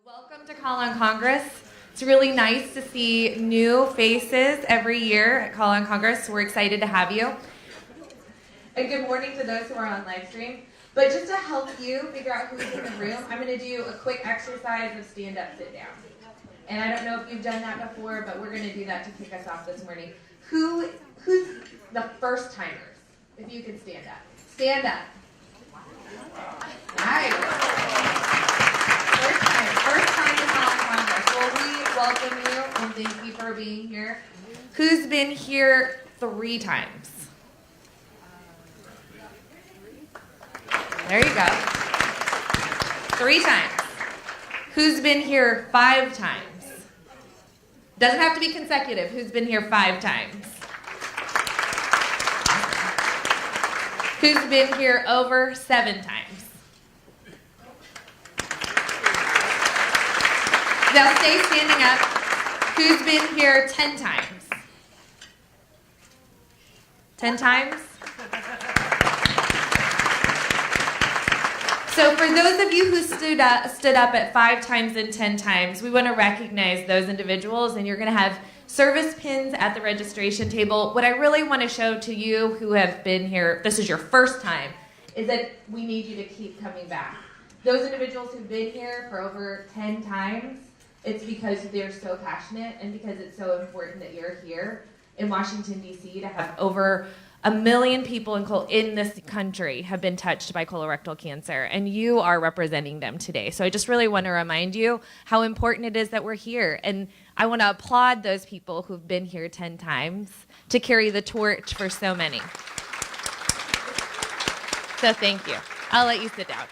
Welcome to Call on Congress. It's really nice to see new faces every year at Call on Congress. We're excited to have you. And good morning to those who are on live stream. But just to help you figure out who's in the room, I'm going to do a quick exercise of stand up, sit down. And I don't know if you've done that before, but we're going to do that to kick us off this morning. Who's the first timers? If you can stand up. Stand up. Nice. First time to Call on Congress. Well, we welcome you and thank you for being here. Who's been here 3 times? There you go. 3 times. Who's been here 5 times? Doesn't have to be consecutive. Who's been here 5 times? Who's been here over 7 times? Now stay standing up. Who's been here 10 times? 10 times? So for those of you who stood up at 5 times and 10 times, we want to recognize those individuals, and you're going to have service pins at the registration table. What I really want to show to you who have been here, this is your first time, is that we need you to keep coming back. Those individuals who've been here for over 10 times, it's because they're so passionate and because it's so important that you're here in Washington, D.C. to have over 1 million people in this country have been touched by colorectal cancer, and you are representing them today. So I just really want to remind you how important it is that we're here. And I want to applaud those people who've been here 10 times to carry the torch for so many. So thank you. I'll let you sit down.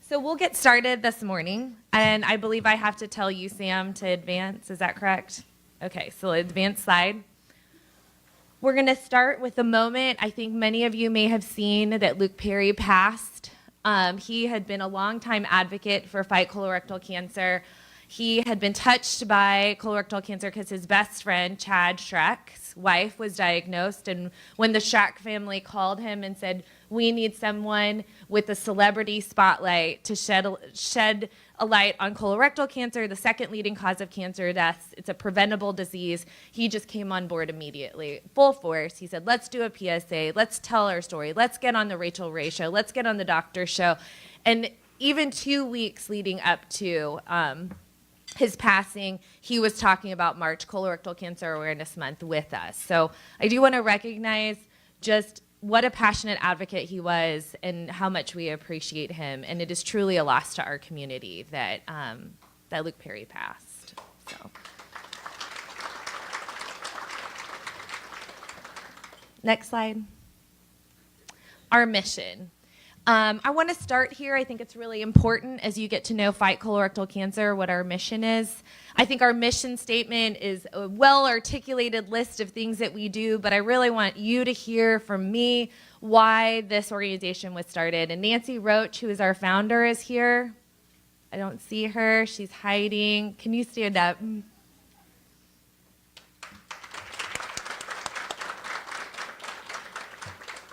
So we'll get started this morning, and I believe I have to tell you, Sam, to advance. Is that correct? Okay, so advance slide. We're going to start with a moment. I think many of you may have seen that Luke Perry passed. He had been a longtime advocate for Fight Colorectal Cancer. He had been touched by colorectal cancer because his best friend, Chad Schreck's wife, was diagnosed. And when the Schreck family called him and said, we need someone with a celebrity spotlight to shed a light on colorectal cancer, the second leading cause of cancer deaths. It's a preventable disease. He just came on board immediately, full force. He said, let's do a PSA. Let's tell our story. Let's get on the Rachel Ray show. Let's get on the doctor show. And even 2 weeks leading up to his passing, he was talking about March Colorectal Cancer Awareness Month with us. So I do want to recognize just what a passionate advocate he was and how much we appreciate him. And it is truly a loss to our community that Luke Perry passed. So. Next slide. Our mission. I want to start here. I think it's really important as you get to know Fight Colorectal Cancer, what our mission is. I think our mission statement is a well-articulated list of things that we do, but I really want you to hear from me why this organization was started. And Nancy Roach, who is our founder, is here. I don't see her. She's hiding. Can you stand up?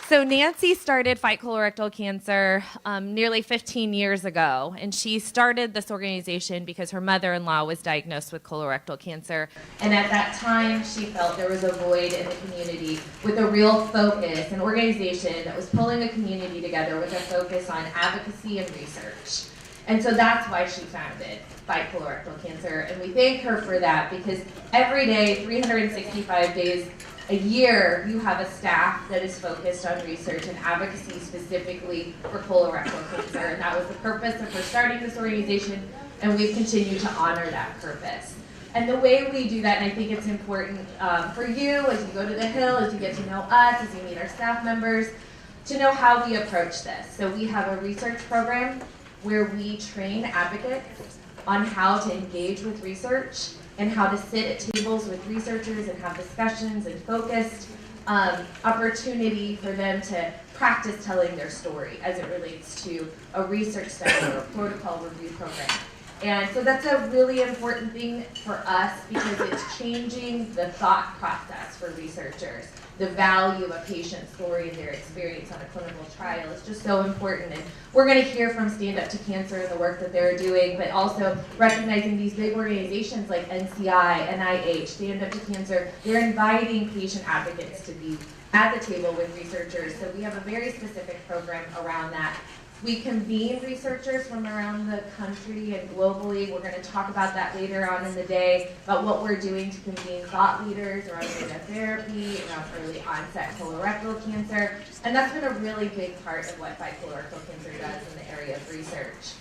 So Nancy started Fight Colorectal Cancer nearly 15 years ago, and she started this organization because her mother-in-law was diagnosed with colorectal cancer. And at that time, she felt there was a void in the community with a real focus, an organization that was pulling a community together with a focus on advocacy and research. And so that's why she founded Fight Colorectal Cancer, and we thank her for that because every day, 365 days a year, you have a staff that is focused on research and advocacy specifically for colorectal cancer. And that was the purpose of her starting this organization, and we've continued to honor that purpose. And the way we do that, and I think it's important for you as you go to the Hill, as you get to know us, as you meet our staff members, to know how we approach this. So we have a research program where we train advocates on how to engage with research and how to sit at tables with researchers and have discussions and focused opportunity for them to practice telling their story as it relates to a research study or a protocol review program. And so that's a really important thing for us because it's changing the thought process for researchers. the value of a patient's story and their experience on a clinical trial is just so important. And we're going to hear from Stand Up to Cancer and the work that they're doing, but also recognizing these big organizations like NCI, NIH, Stand Up to Cancer, they're inviting patient advocates to be at the table with researchers. So we have a very specific program around that. We convene researchers from around the country and globally. We're going to talk about that later on in the day, about what we're doing to convene thought leaders around immunotherapy, around early onset colorectal cancer. And that's been a really big part of what Fight Colorectal Cancer does in the area of research.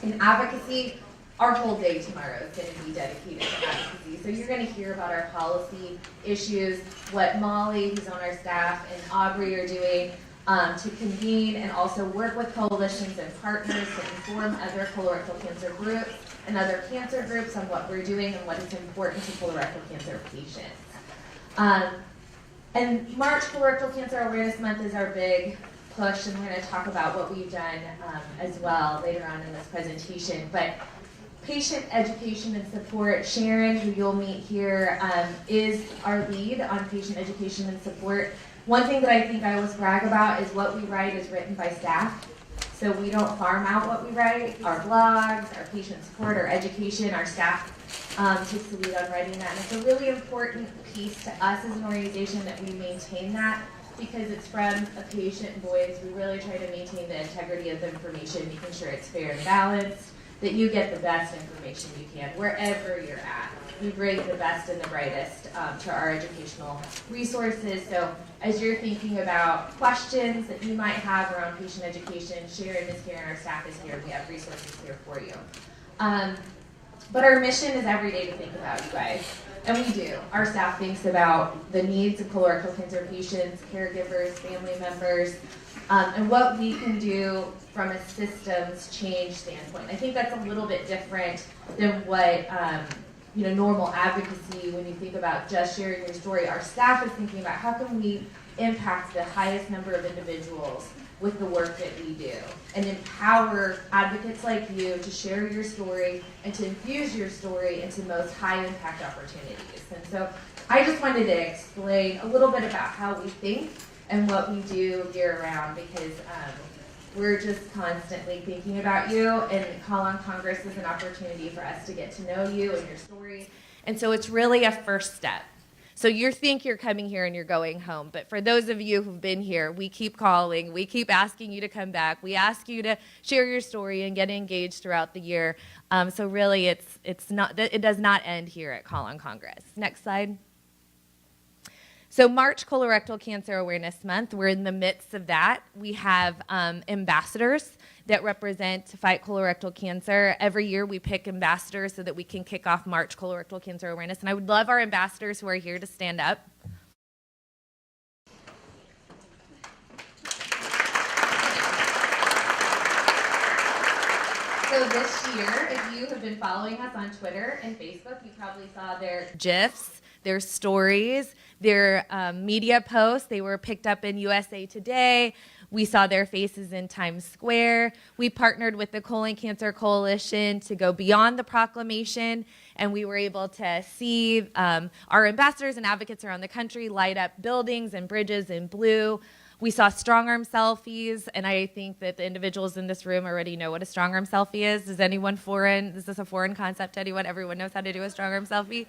In advocacy, our whole day tomorrow is going to be dedicated to advocacy. So you're going to hear about our policy issues, what Molly, who's on our staff, and Aubrey are doing to convene and also work with coalitions and partners to inform other colorectal cancer groups and other cancer groups on what we're doing and what is important to colorectal cancer patients. And March Colorectal Cancer Awareness Month is our big push, and we're going to talk about what we've done as well later on in this presentation. But patient education and support, Sharon, who you'll meet here, is our lead on patient education and support. One thing that I think I always brag about is what we write is written by staff. So we don't farm out what we write. Our blogs, our patient support, our education, our staff takes the lead on writing that. And it's a really important piece to us as an organization that we maintain that because it's from a patient voice. We really try to maintain the integrity of the information, making sure it's fair and balanced, that you get the best information you can wherever you're at. We bring the best and the brightest to our educational resources. So as you're thinking about questions that you might have around patient education, Sharon is here and our staff is here. We have resources here for you. But our mission is every day to think about you guys. And we do. Our staff thinks about the needs of colorectal cancer patients, caregivers, family members, and what we can do from a systems change standpoint. I think that's a little bit different than what normal advocacy, when you think about just sharing your story. Our staff is thinking about how can we impact the highest number of individuals with the work that we do and empower advocates like you to share your story and to infuse your story into most high impact opportunities. And so I just wanted to explain a little bit about how we think and what we do year round, because we're just constantly thinking about you, and Call on Congress is an opportunity for us to get to know you and your story. And so it's really a first step. So you think you're coming here and you're going home, but for those of you who've been here, we keep calling, we keep asking you to come back, we ask you to share your story and get engaged throughout the year. So really it does not end here at Call on Congress. Next slide. So March Colorectal Cancer Awareness Month, we're in the midst of that. We have ambassadors that represent Fight Colorectal Cancer. Every year we pick ambassadors so that we can kick off March Colorectal Cancer Awareness. And I would love our ambassadors who are here to stand up. So this year, if you have been following us on Twitter and Facebook, you probably saw their GIFs, their stories, their media posts. They were picked up in USA Today. We saw their faces in Times Square. We partnered with the Colon Cancer Coalition to go beyond the proclamation, and we were able to see our ambassadors and advocates around the country light up buildings and bridges in blue. We saw strong arm selfies, and I think that the individuals in this room already know what a strong arm selfie is. Is anyone foreign? Is this a foreign concept to anyone? Everyone knows how to do a strong arm selfie?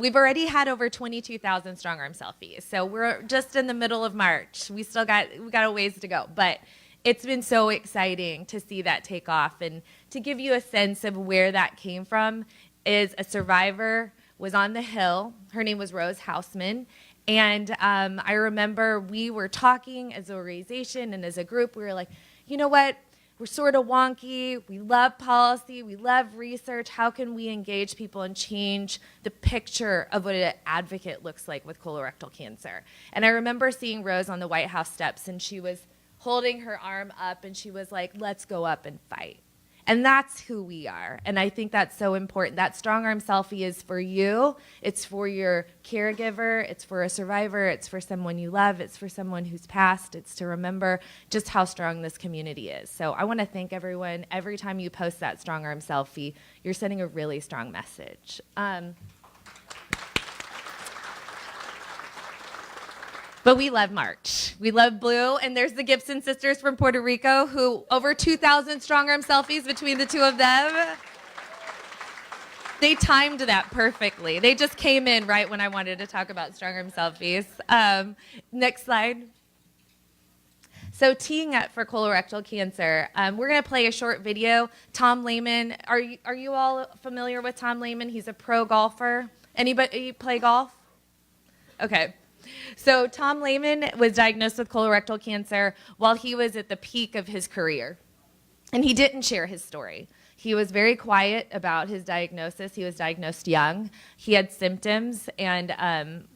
We've already had over 22,000 strong arm selfies, so we're just in the middle of March. We got a ways to go, but it's been so exciting to see that take off. And to give you a sense of where that came from, is a survivor was on the Hill. Her name was Rose Houseman. And I remember we were talking as an organization and as a group. We were like, you know what? We're sort of wonky. We love policy. We love research. How can we engage people and change the picture of what an advocate looks like with colorectal cancer? And I remember seeing Rose on the White House steps, and she was holding her arm up, and she was like, let's go up and fight. And that's who we are. And I think that's so important. That strong arm selfie is for you. It's for your caregiver. It's for a survivor. It's for someone you love. It's for someone who's passed. It's to remember just how strong this community is. So I want to thank everyone. Every time you post that strong arm selfie, you're sending a really strong message. But we love March. We love blue. And there's the Gibson sisters from Puerto Rico who over 2,000 strong arm selfies between the two of them. They timed that perfectly. They just came in right when I wanted to talk about strong arm selfies. Next slide. So teeing up for colorectal cancer, we're going to play a short video. Tom Lehman, are you all familiar with Tom Lehman? He's a pro golfer. Anybody play golf? Okay. So Tom Lehman was diagnosed with colorectal cancer while he was at the peak of his career. And he didn't share his story. He was very quiet about his diagnosis. He was diagnosed young. He had symptoms, and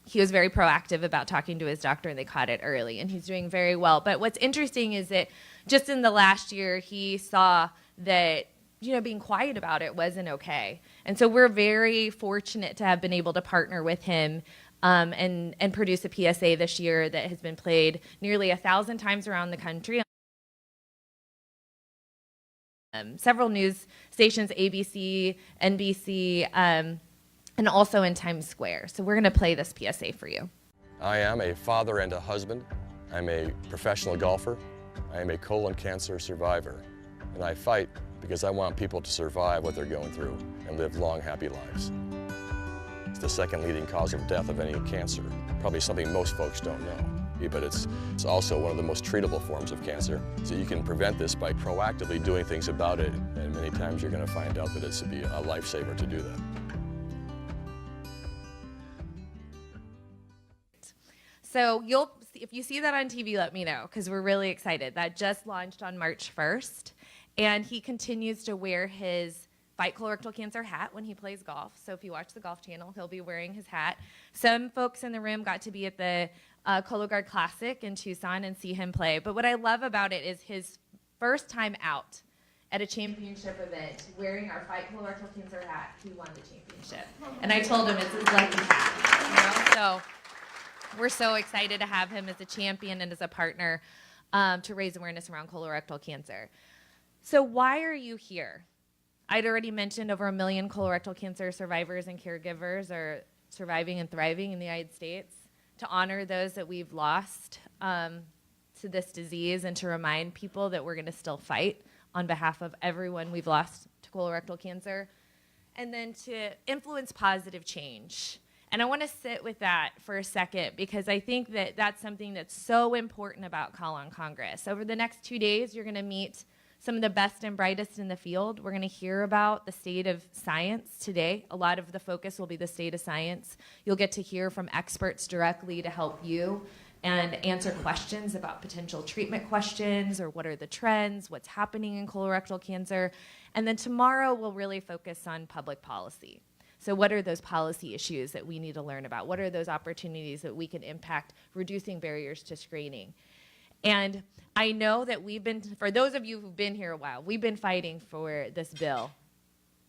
he was very proactive about talking to his doctor, and they caught it early, and he's doing very well. But what's interesting is that just in the last year, he saw that being quiet about it wasn't okay. And so we're very fortunate to have been able to partner with him and produce a PSA this year that has been played nearly 1,000 times around the country. Several news stations, ABC, NBC, and also in Times Square. So we're going to play this PSA for you. I am a father and a husband. I'm a professional golfer. I am a colon cancer survivor. And I fight because I want people to survive what they're going through and live long, happy lives. It's the second leading cause of death of any cancer. Probably something most folks don't know. But it's also one of the most treatable forms of cancer. So you can prevent this by proactively doing things about it, and many times you're going to find out that it's to be a lifesaver to do that. So if you see that on TV, let me know, because we're really excited. That just launched on March 1st, and he continues to wear his Fight Colorectal Cancer hat when he plays golf. So if you watch the Golf Channel, he'll be wearing his hat. Some folks in the room got to be at the Cologuard Classic in Tucson and see him play. But what I love about it is his first time out at a championship event wearing our Fight Colorectal Cancer hat, he won the championship. And I told him it's his lucky hat. So we're so excited to have him as a champion and as a partner to raise awareness around colorectal cancer. So why are you here? I'd already mentioned over 1 million colorectal cancer survivors and caregivers are surviving and thriving in the United States. To honor those that we've lost to this disease and to remind people that we're going to still fight on behalf of everyone we've lost to colorectal cancer, and then to influence positive change. And I want to sit with that for a second because I think that that's something that's so important about Colon Congress. Over the next 2 days, you're going to meet some of the best and brightest in the field. We're going to hear about the state of science today. A lot of the focus will be the state of science. You'll get to hear from experts directly to help you and answer questions about potential treatment questions or what are the trends, what's happening in colorectal cancer. And then tomorrow we'll really focus on public policy. So what are those policy issues that we need to learn about? What are those opportunities that we can impact reducing barriers to screening? And I know that for those of you who've been here a while, we've been fighting for this bill,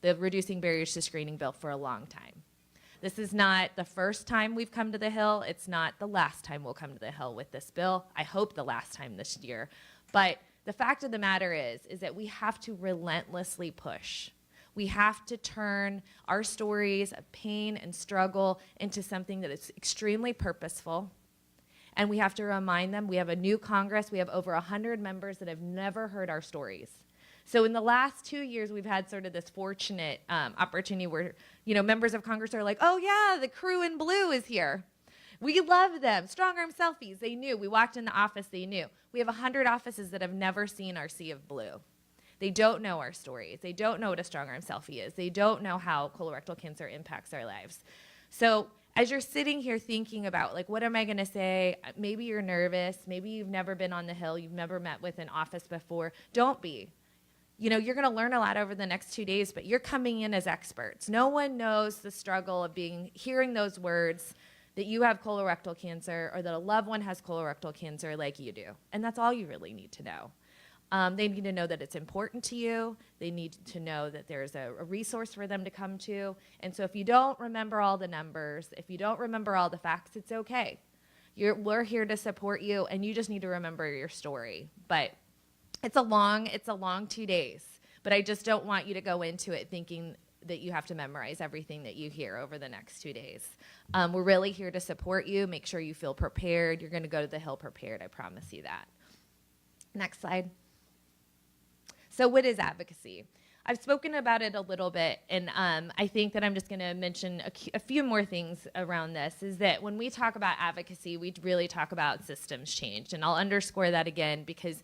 the Reducing Barriers to Screening bill, for a long time. This is not the first time we've come to the Hill. It's not the last time we'll come to the Hill with this bill. I hope the last time this year. But the fact of the matter is that we have to relentlessly push. We have to turn our stories of pain and struggle into something that is extremely purposeful. And we have to remind them, we have a new Congress, we have over 100 members that have never heard our stories. So in the last 2 years, we've had sort of this fortunate opportunity where, members of Congress are like, oh yeah, the crew in blue is here. We love them. Strong arm selfies, they knew. We walked in the office, they knew. We have 100 offices that have never seen our sea of blue. They don't know our stories. They don't know what a strong arm selfie is. They don't know how colorectal cancer impacts our lives. So as you're sitting here thinking about, what am I going to say? Maybe you're nervous. Maybe you've never been on the Hill. You've never met with an office before. Don't be. You're going to learn a lot over the next 2 days, but you're coming in as experts. No one knows the struggle of hearing those words that you have colorectal cancer or that a loved one has colorectal cancer like you do. And that's all you really need to know. They need to know that it's important to you. They need to know that there's a resource for them to come to. And so if you don't remember all the numbers, if you don't remember all the facts, it's okay. We're here to support you, and you just need to remember your story. But it's a long 2 days. But I just don't want you to go into it thinking that you have to memorize everything that you hear over the next 2 days. We're really here to support you, make sure you feel prepared. You're going to go to the Hill prepared, I promise you that. Next slide. So what is advocacy? I've spoken about it a little bit, and I think that I'm just going to mention a few more things around this, is that when we talk about advocacy, we really talk about systems change. And I'll underscore that again, because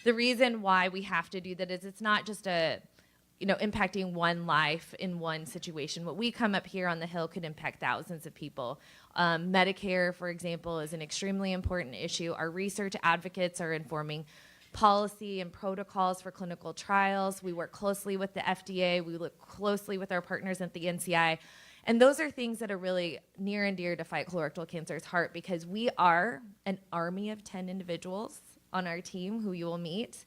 the reason why we have to do that is it's not just impacting one life in one situation. What we come up here on the Hill could impact thousands of people. Medicare, for example, is an extremely important issue. Our research advocates are informing policy and protocols for clinical trials. We work closely with the FDA. We look closely with our partners at the NCI. And those are things that are really near and dear to Fight Colorectal Cancer's heart, because we are an army of 10 individuals on our team who you will meet.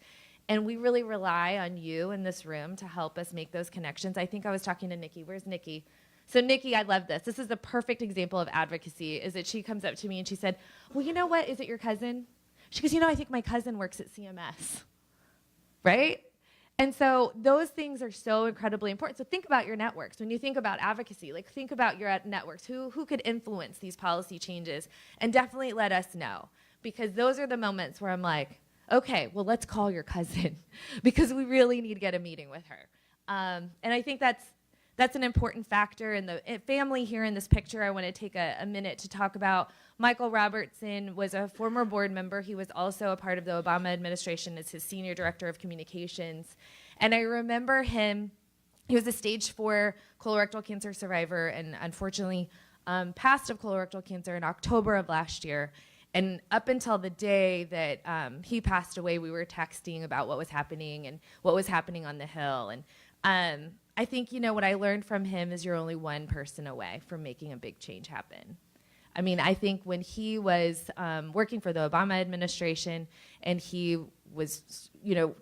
And we really rely on you in this room to help us make those connections. I think I was talking to Nikki. Where's Nikki? So Nikki, I love this. This is the perfect example of advocacy, is that she comes up to me and she said, well, you know what? Is it your cousin? She goes, I think my cousin works at CMS, right? And so those things are so incredibly important. So think about your networks. When you think about advocacy, think about your networks. Who could influence these policy changes? And definitely let us know, because those are the moments where I'm like, okay, well, let's call your cousin because we really need to get a meeting with her. And I think that's an important factor. In the family here in this picture, I want to take a minute to talk about. Michael Robertson was a former board member. He was also a part of the Obama administration as his senior director of communications. And I remember him, he was a stage 4 colorectal cancer survivor and unfortunately passed of colorectal cancer in October of last year. And up until the day that he passed away, we were texting about what was happening and what was happening on the Hill. And I think, what I learned from him is you're only one person away from making a big change happen. I mean, I think when he was working for the Obama administration and he was,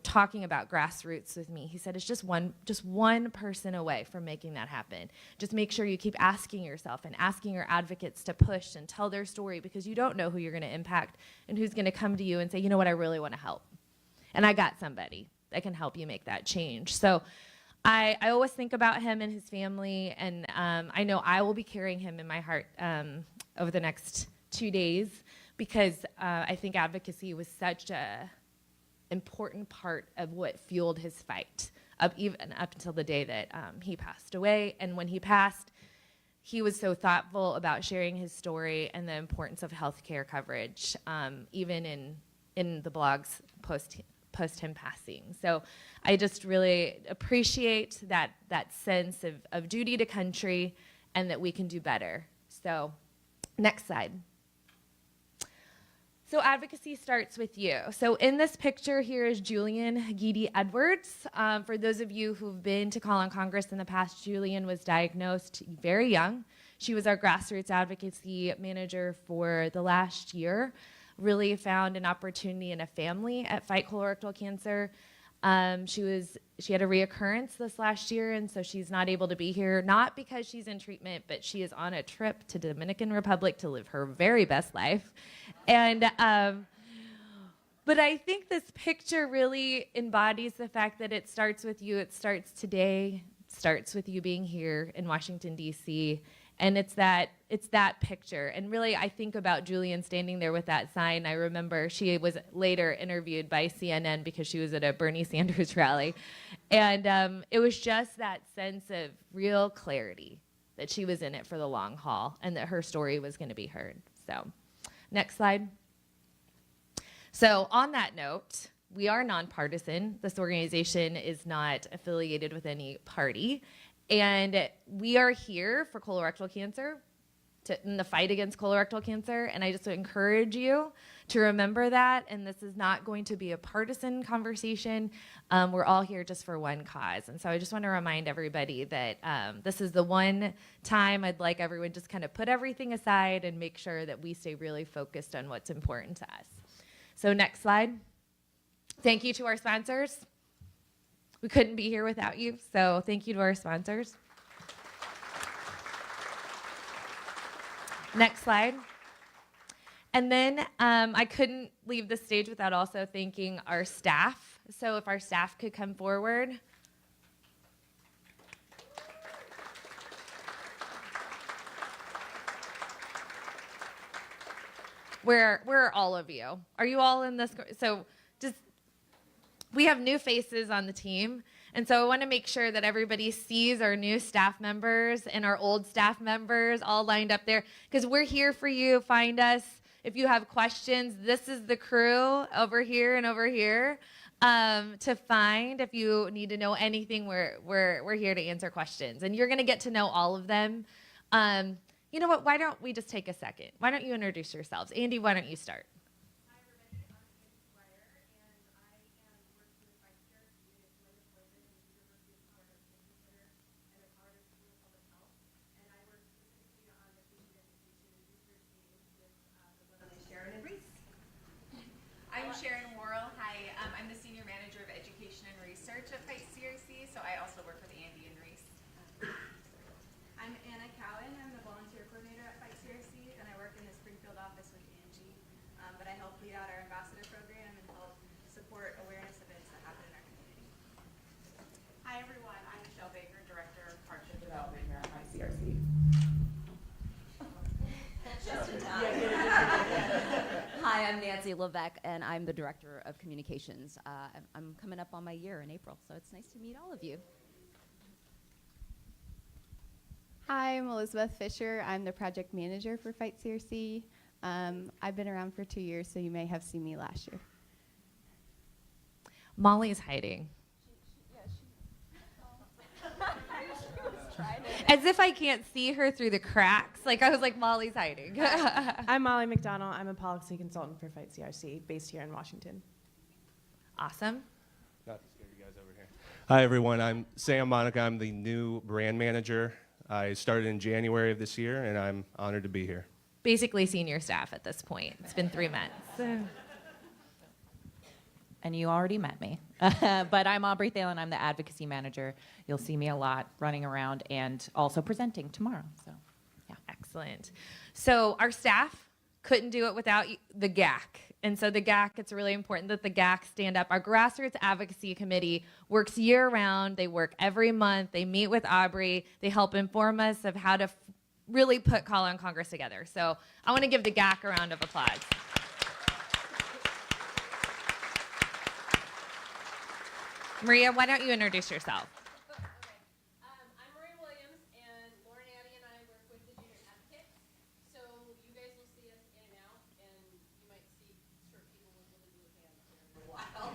talking about grassroots with me, he said, it's just one person away from making that happen. Just make sure you keep asking yourself and asking your advocates to push and tell their story, because you don't know who you're going to impact and who's going to come to you and say, you know what, I really want to help. And I got somebody that can help you make that change. So I always think about him and his family, and I know I will be carrying him in my heart over the next 2 days, because I think advocacy was such a important part of what fueled his fight, even up until the day that he passed away. And when he passed, he was so thoughtful about sharing his story and the importance of healthcare coverage, even in the blogs post him passing. So I just really appreciate that sense of duty to country and that we can do better. So next slide. So advocacy starts with you. So in this picture here is Julian Geedy Edwards. For those of you who've been to Call on Congress in the past, Julian was diagnosed very young. She was our grassroots advocacy manager for the last year. Really found an opportunity in a family at Fight Colorectal Cancer. She had a reoccurrence this last year, and so she's not able to be here, not because she's in treatment, but she is on a trip to Dominican Republic to live her very best life. And but I think this picture really embodies the fact that it starts with you. It starts today. It starts with you being here in Washington, D.C., and it's that picture. And really, I think about Julian standing there with that sign. I remember she was later interviewed by CNN because she was at a Bernie Sanders rally. And it was just that sense of real clarity that she was in it for the long haul and that her story was going to be heard. So next slide. So on that note, we are nonpartisan. This organization is not affiliated with any party. And we are here for colorectal cancer, in the fight against colorectal cancer. And I just encourage you to remember that. And this is not going to be a partisan conversation. We're all here just for one cause. And so I just want to remind everybody that this is the one time I'd like everyone just kind of put everything aside and make sure that we stay really focused on what's important to us. So next slide. Thank you to our sponsors. We couldn't be here without you, so thank you to our sponsors. Next slide. And then I couldn't leave the stage without also thanking our staff. So if our staff could come forward. Where are all of you? Are you all in this? So just, we have new faces on the team. And so I want to make sure that everybody sees our new staff members and our old staff members all lined up there, because we're here for you. Find us. If you have questions, this is the crew over here and over here to find. If you need to know anything, we're here to answer questions. And you're going to get to know all of them. You know what? Why don't we just take a second? Why don't you introduce yourselves? Andy, why don't you start? Hi, everybody. I'm Andy Squire, and I am working with Vice Chair in legislation in the University of Colorado Extension Center and the Colorado School of Public Health. And I work specifically on the patient education and research teams with the lovely Sharon and Reese. I'm Sharon Worrell. Hi, I'm the Senior Manager of Education and Research at Fight CRC, so I also work with Andy and Reese. I'm Anna Cowan. I'm the volunteer coordinator at Fight CRC, and I work in the Springfield office with Angie. But I help lead out our ambassador program and help support awareness events that happen in our community. Hi, everyone. I'm Michelle Baker, Director of Partnership Development here at Fight CRC. Hi, I'm Nancy Levesque, and I'm the Director of Communications. I'm coming up on my year in April, so it's nice to meet all of you. Hi, I'm Elizabeth Fisher. I'm the project manager for Fight CRC. I've been around for 2 years, so you may have seen me last year. Molly's hiding. As if I can't see her through the cracks. Like I was like, Molly's hiding. I'm Molly McDonald. I'm a policy consultant for Fight CRC based here in Washington. Awesome. Not to scare you guys over here. Hi, everyone. I'm Sam Monica. I'm the new brand manager. I started in January of this year, and I'm honored to be here. Basically senior staff at this point. It's been 3 months. And you already met me. But I'm Aubrey Thalen. I'm the advocacy manager. You'll see me a lot running around and also presenting tomorrow. So, yeah. Excellent. So our staff couldn't do it without the GAC. And so the GAC, it's really important that the GAC stand up. Our Grassroots Advocacy Committee works year-round. They work every month. They meet with Aubrey. They help inform us of how to really put Call on Congress together. So I want to give the GAC a round of applause. Maria, why don't you introduce yourself? I'm Maria Williams, and Lauren Addy and I work with the Junior Advocates. So you guys will see us in and out, and you might see short people with really blue hands here in a while.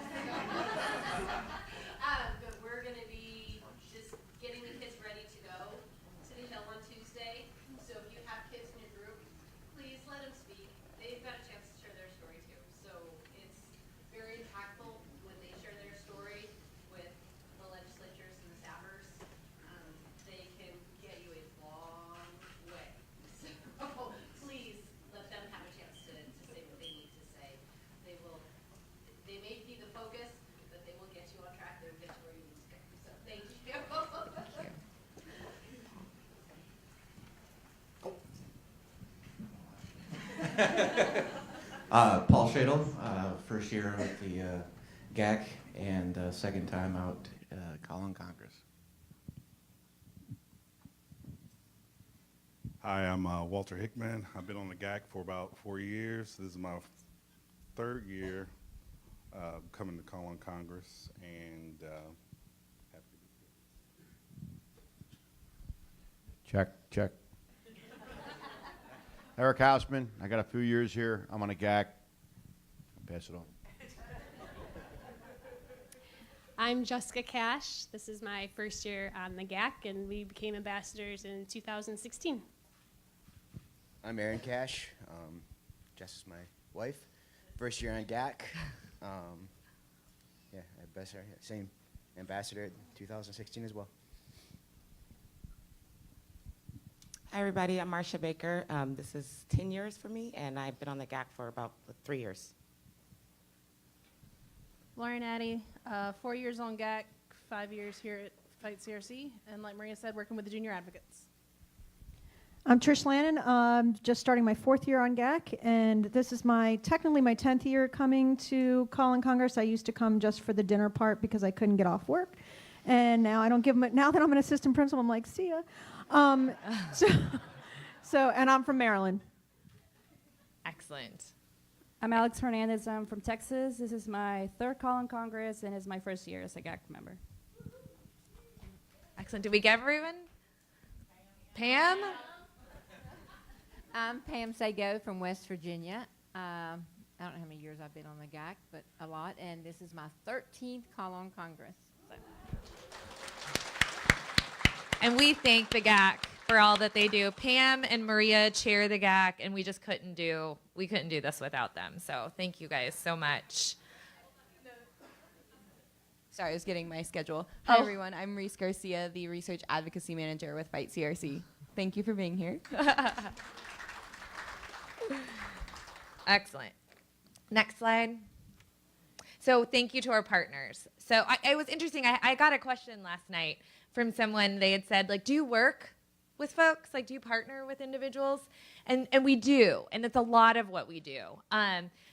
But we're going to be just getting the kids ready to go to the Hill on Tuesday. So if you have kids in your group, please let them speak. They've got a chance to share their story too. So it's very impactful when they share their story with the legislatures and the staffers. They can get you a long way. So please let them have a chance to say what they need to say. They may be the focus, but they will get you on track. They'll get you where you need to go. So thank you. Paul Shadle, first year of the GAC and second time out calling Congress. Hi, I'm Walter Hickman. I've been on the GAC for about 4 years. This is my third year coming to call on Congress, and happy to be here. Check. Eric Hausman, I got a few years here. I'm on a GAC. Pass it on. I'm Jessica Cash. This is my first year on the GAC, and we became ambassadors in 2016. I'm Aaron Cash. Jess is my wife. First year on GAC. Same ambassador in 2016 as well. Hi, everybody. I'm Marcia Baker. This is 10 years for me, and I've been on the GAC for about 3 years. Lauren Addy, 4 years on GAC, 5 years here at Fight CRC, and like Maria said, working with the Junior Advocates. I'm Trish Lannon. Just starting my 4th year on GAC, and this is technically my 10th year coming to Call on Congress. I used to come just for the dinner part because I couldn't get off work, and now I don't give them. Now that I'm an assistant principal, I'm like, see ya. And I'm from Maryland. Excellent. I'm Alex Hernandez. I'm from Texas. This is my third call on Congress, and it's my first year as a GAC member. Excellent. Did we get everyone? Pam? I'm Pam Sago from West Virginia. I don't know how many years I've been on the GAC, but a lot, and this is my 13th call on Congress. So. And we thank the GAC for all that they do. Pam and Maria chair the GAC, and we just couldn't do this without them. So thank you guys so much. Sorry, I was getting my schedule. Hi, everyone. I'm Reese Garcia, the Research Advocacy Manager with Fight CRC. Thank you for being here. Excellent. Next slide. So thank you to our partners. So it was interesting. I got a question last night from someone. They had said, like, do you work with folks? Like, do you partner with individuals? And we do, and it's a lot of what we do.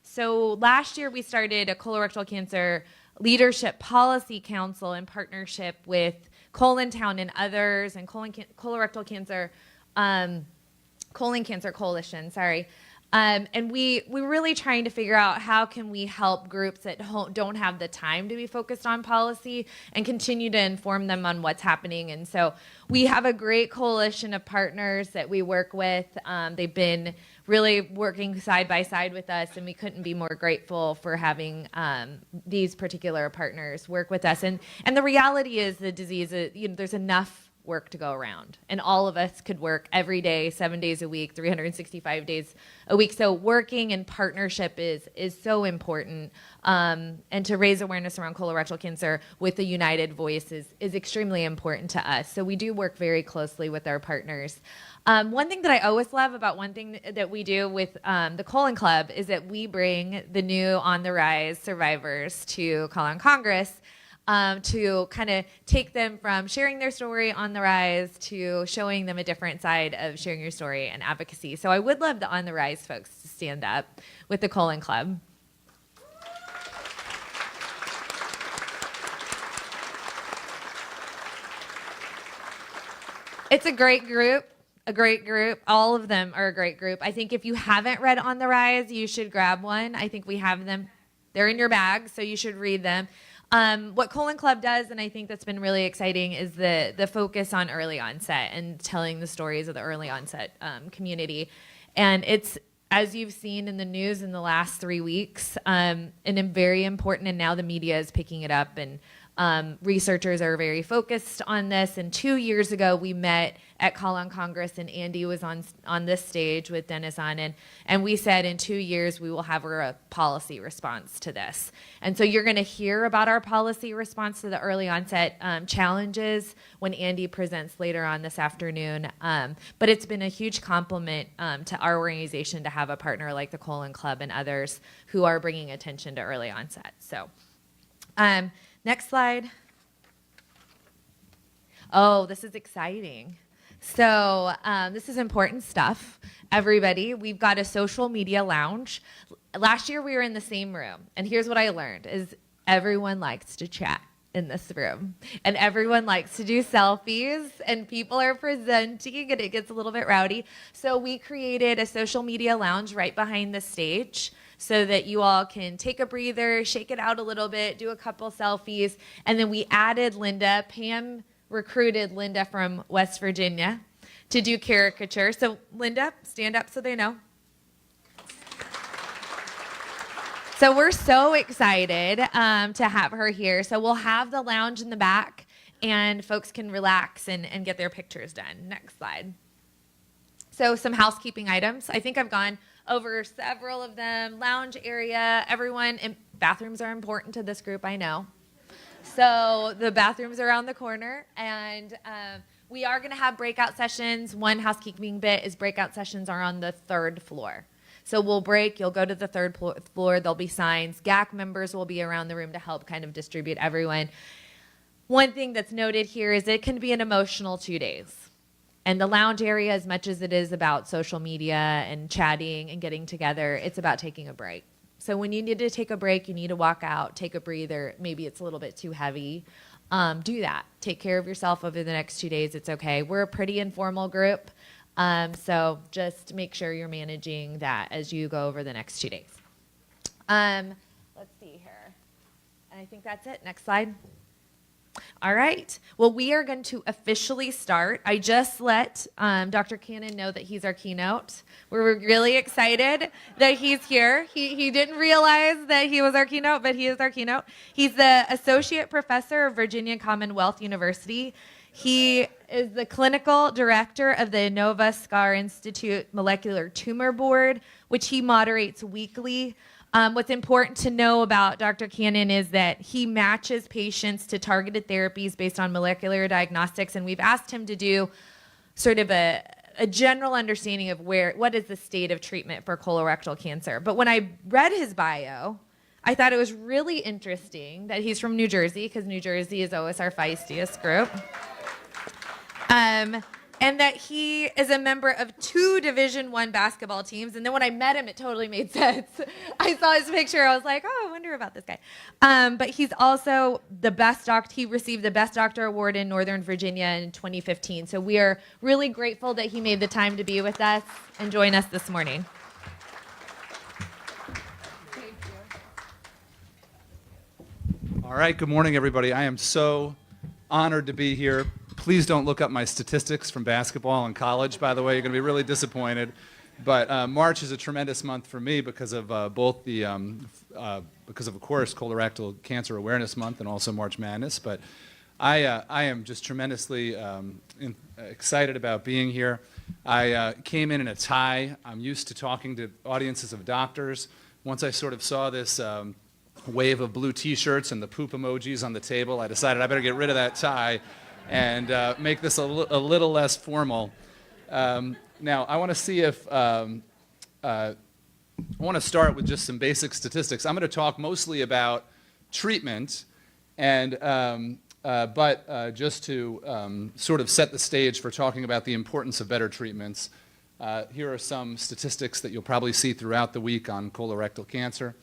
So last year we started a colorectal cancer leadership policy council in partnership with Colon Town and others, and colorectal cancer, colon cancer coalition. Sorry. And we're really trying to figure out how can we help groups that don't have the time to be focused on policy and continue to inform them on what's happening. And so we have a great coalition of partners that we work with. They've been really working side by side with us, and we couldn't be more grateful for having these particular partners work with us. And the reality is the disease, there's enough work to go around, and all of us could work every day, 7 days a week, 365 days a week. So working in partnership is so important, and to raise awareness around colorectal cancer with a united voice is extremely important to us. So we do work very closely with our partners. One thing that I always love about one thing that we do with the Colon Club is that we bring the new on the rise survivors to Call on Congress, to kind of take them from sharing their story on the rise to showing them a different side of sharing your story and advocacy. So I would love the on the rise folks to stand up with the Colon Club. It's a great group. A great group. All of them are a great group. I think if you haven't read On the Rise, you should grab one. I think we have them. They're in your bag, so you should read them. What Colon Club does, and I think that's been really exciting, is the focus on early onset and telling the stories of the early onset community. And it's, as you've seen in the news in the last 3 weeks, and very important, and now the media is picking it up, and researchers are very focused on this. And 2 years ago, we met at Call on Congress, and Andy was on this stage with Dennis on, and we said in 2 years we will have a policy response to this. And so you're going to hear about our policy response to the early onset challenges when Andy presents later on this afternoon. But it's been a huge compliment to our organization to have a partner like the Colon Club and others who are bringing attention to early onset. So. Next slide. Oh, this is exciting. So this is important stuff, everybody. We've got a social media lounge. Last year we were in the same room, and here's what I learned is everyone likes to chat in this room, and everyone likes to do selfies, and people are presenting, and it gets a little bit rowdy. So we created a social media lounge right behind the stage, so that you all can take a breather, shake it out a little bit, do a couple selfies. And then we added Linda. Pam recruited Linda from West Virginia to do caricature. So Linda, stand up so they know. So we're so excited to have her here. So we'll have the lounge in the back, and folks can relax and get their pictures done. Next slide. So some housekeeping items. I think I've gone over several of them. Lounge area, everyone, and bathrooms are important to this group, I know. So the bathrooms are around the corner, and we are going to have breakout sessions. One housekeeping bit is breakout sessions are on the 3rd floor. So we'll break, you'll go to the 3rd floor, there'll be signs. GAC members will be around the room to help kind of distribute everyone. One thing that's noted here is it can be an emotional 2 days. And the lounge area, as much as it is about social media and chatting and getting together, it's about taking a break. So when you need to take a break, you need to walk out, take a breather. Maybe it's a little bit too heavy. Do that. Take care of yourself over the next 2 days. It's okay. We're a pretty informal group. So just make sure you're managing that as you go over the next 2 days. Let's see here. And I think that's it. Next slide. All right. Well, we are going to officially start. I just let Dr. Cannon know that he's our keynote. We're really excited that he's here. He didn't realize that he was our keynote, but he is our keynote. He's the Associate Professor of Virginia Commonwealth University. He is the clinical director of the Nova Scar Institute Molecular Tumor Board, which he moderates weekly. What's important to know about Dr. Cannon is that he matches patients to targeted therapies based on molecular diagnostics, and we've asked him to do sort of a general understanding of what is the state of treatment for colorectal cancer. But when I read his bio, I thought it was really interesting that he's from New Jersey, because New Jersey is always our feistiest group. And that he is a member of 2 Division I basketball teams. And then when I met him, it totally made sense. I saw his picture. I was like, oh, I wonder about this guy. But he's also the best doctor. He received the Best Doctor Award in Northern Virginia in 2015. So we are really grateful that he made the time to be with us and join us this morning. All right, good morning, everybody. I am so honored to be here. Please don't look up my statistics from basketball in college, by the way. You're going to be really disappointed. But March is a tremendous month for me because of both the, because of course, Colorectal Cancer Awareness Month and also March Madness. But I am just tremendously excited about being here. I came in a tie. I'm used to talking to audiences of doctors. Once I sort of saw this wave of blue T-shirts and the poop emojis on the table, I decided I better get rid of that tie and make this a little less formal. Now, I want to see if, I want to start with just some basic statistics. I'm going to talk mostly about treatment, and, just to sort of set the stage for talking about the importance of better treatments, here are some statistics that you'll probably see throughout the week on colorectal cancer.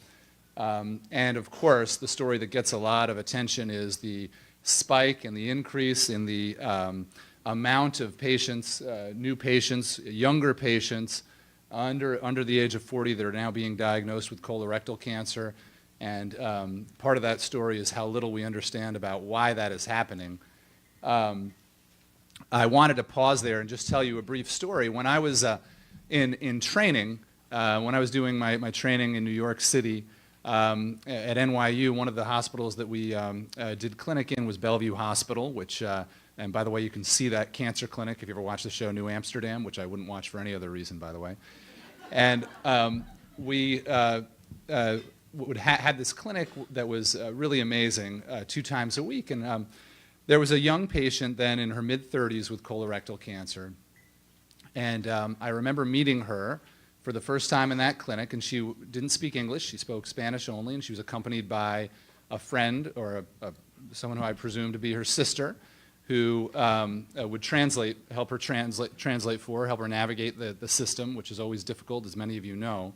And of course, the story that gets a lot of attention is the spike and the increase in the amount of patients, new patients, younger patients under the age of 40 that are now being diagnosed with colorectal cancer. And part of that story is how little we understand about why that is happening. I wanted to pause there and just tell you a brief story. When I was in training, when I was doing my training in New York City, at NYU, one of the hospitals that we did clinic in was Bellevue Hospital, which, and by the way, you can see that cancer clinic if you ever watch the show New Amsterdam, which I wouldn't watch for any other reason, by the way. And we had this clinic that was really amazing 2 times a week. And there was a young patient then in her mid-30s with colorectal cancer. And I remember meeting her for the first time in that clinic, and she didn't speak English. She spoke Spanish only, and she was accompanied by a friend or someone who I presume to be her sister, who would help her translate for her, help her navigate the system, which is always difficult, as many of you know.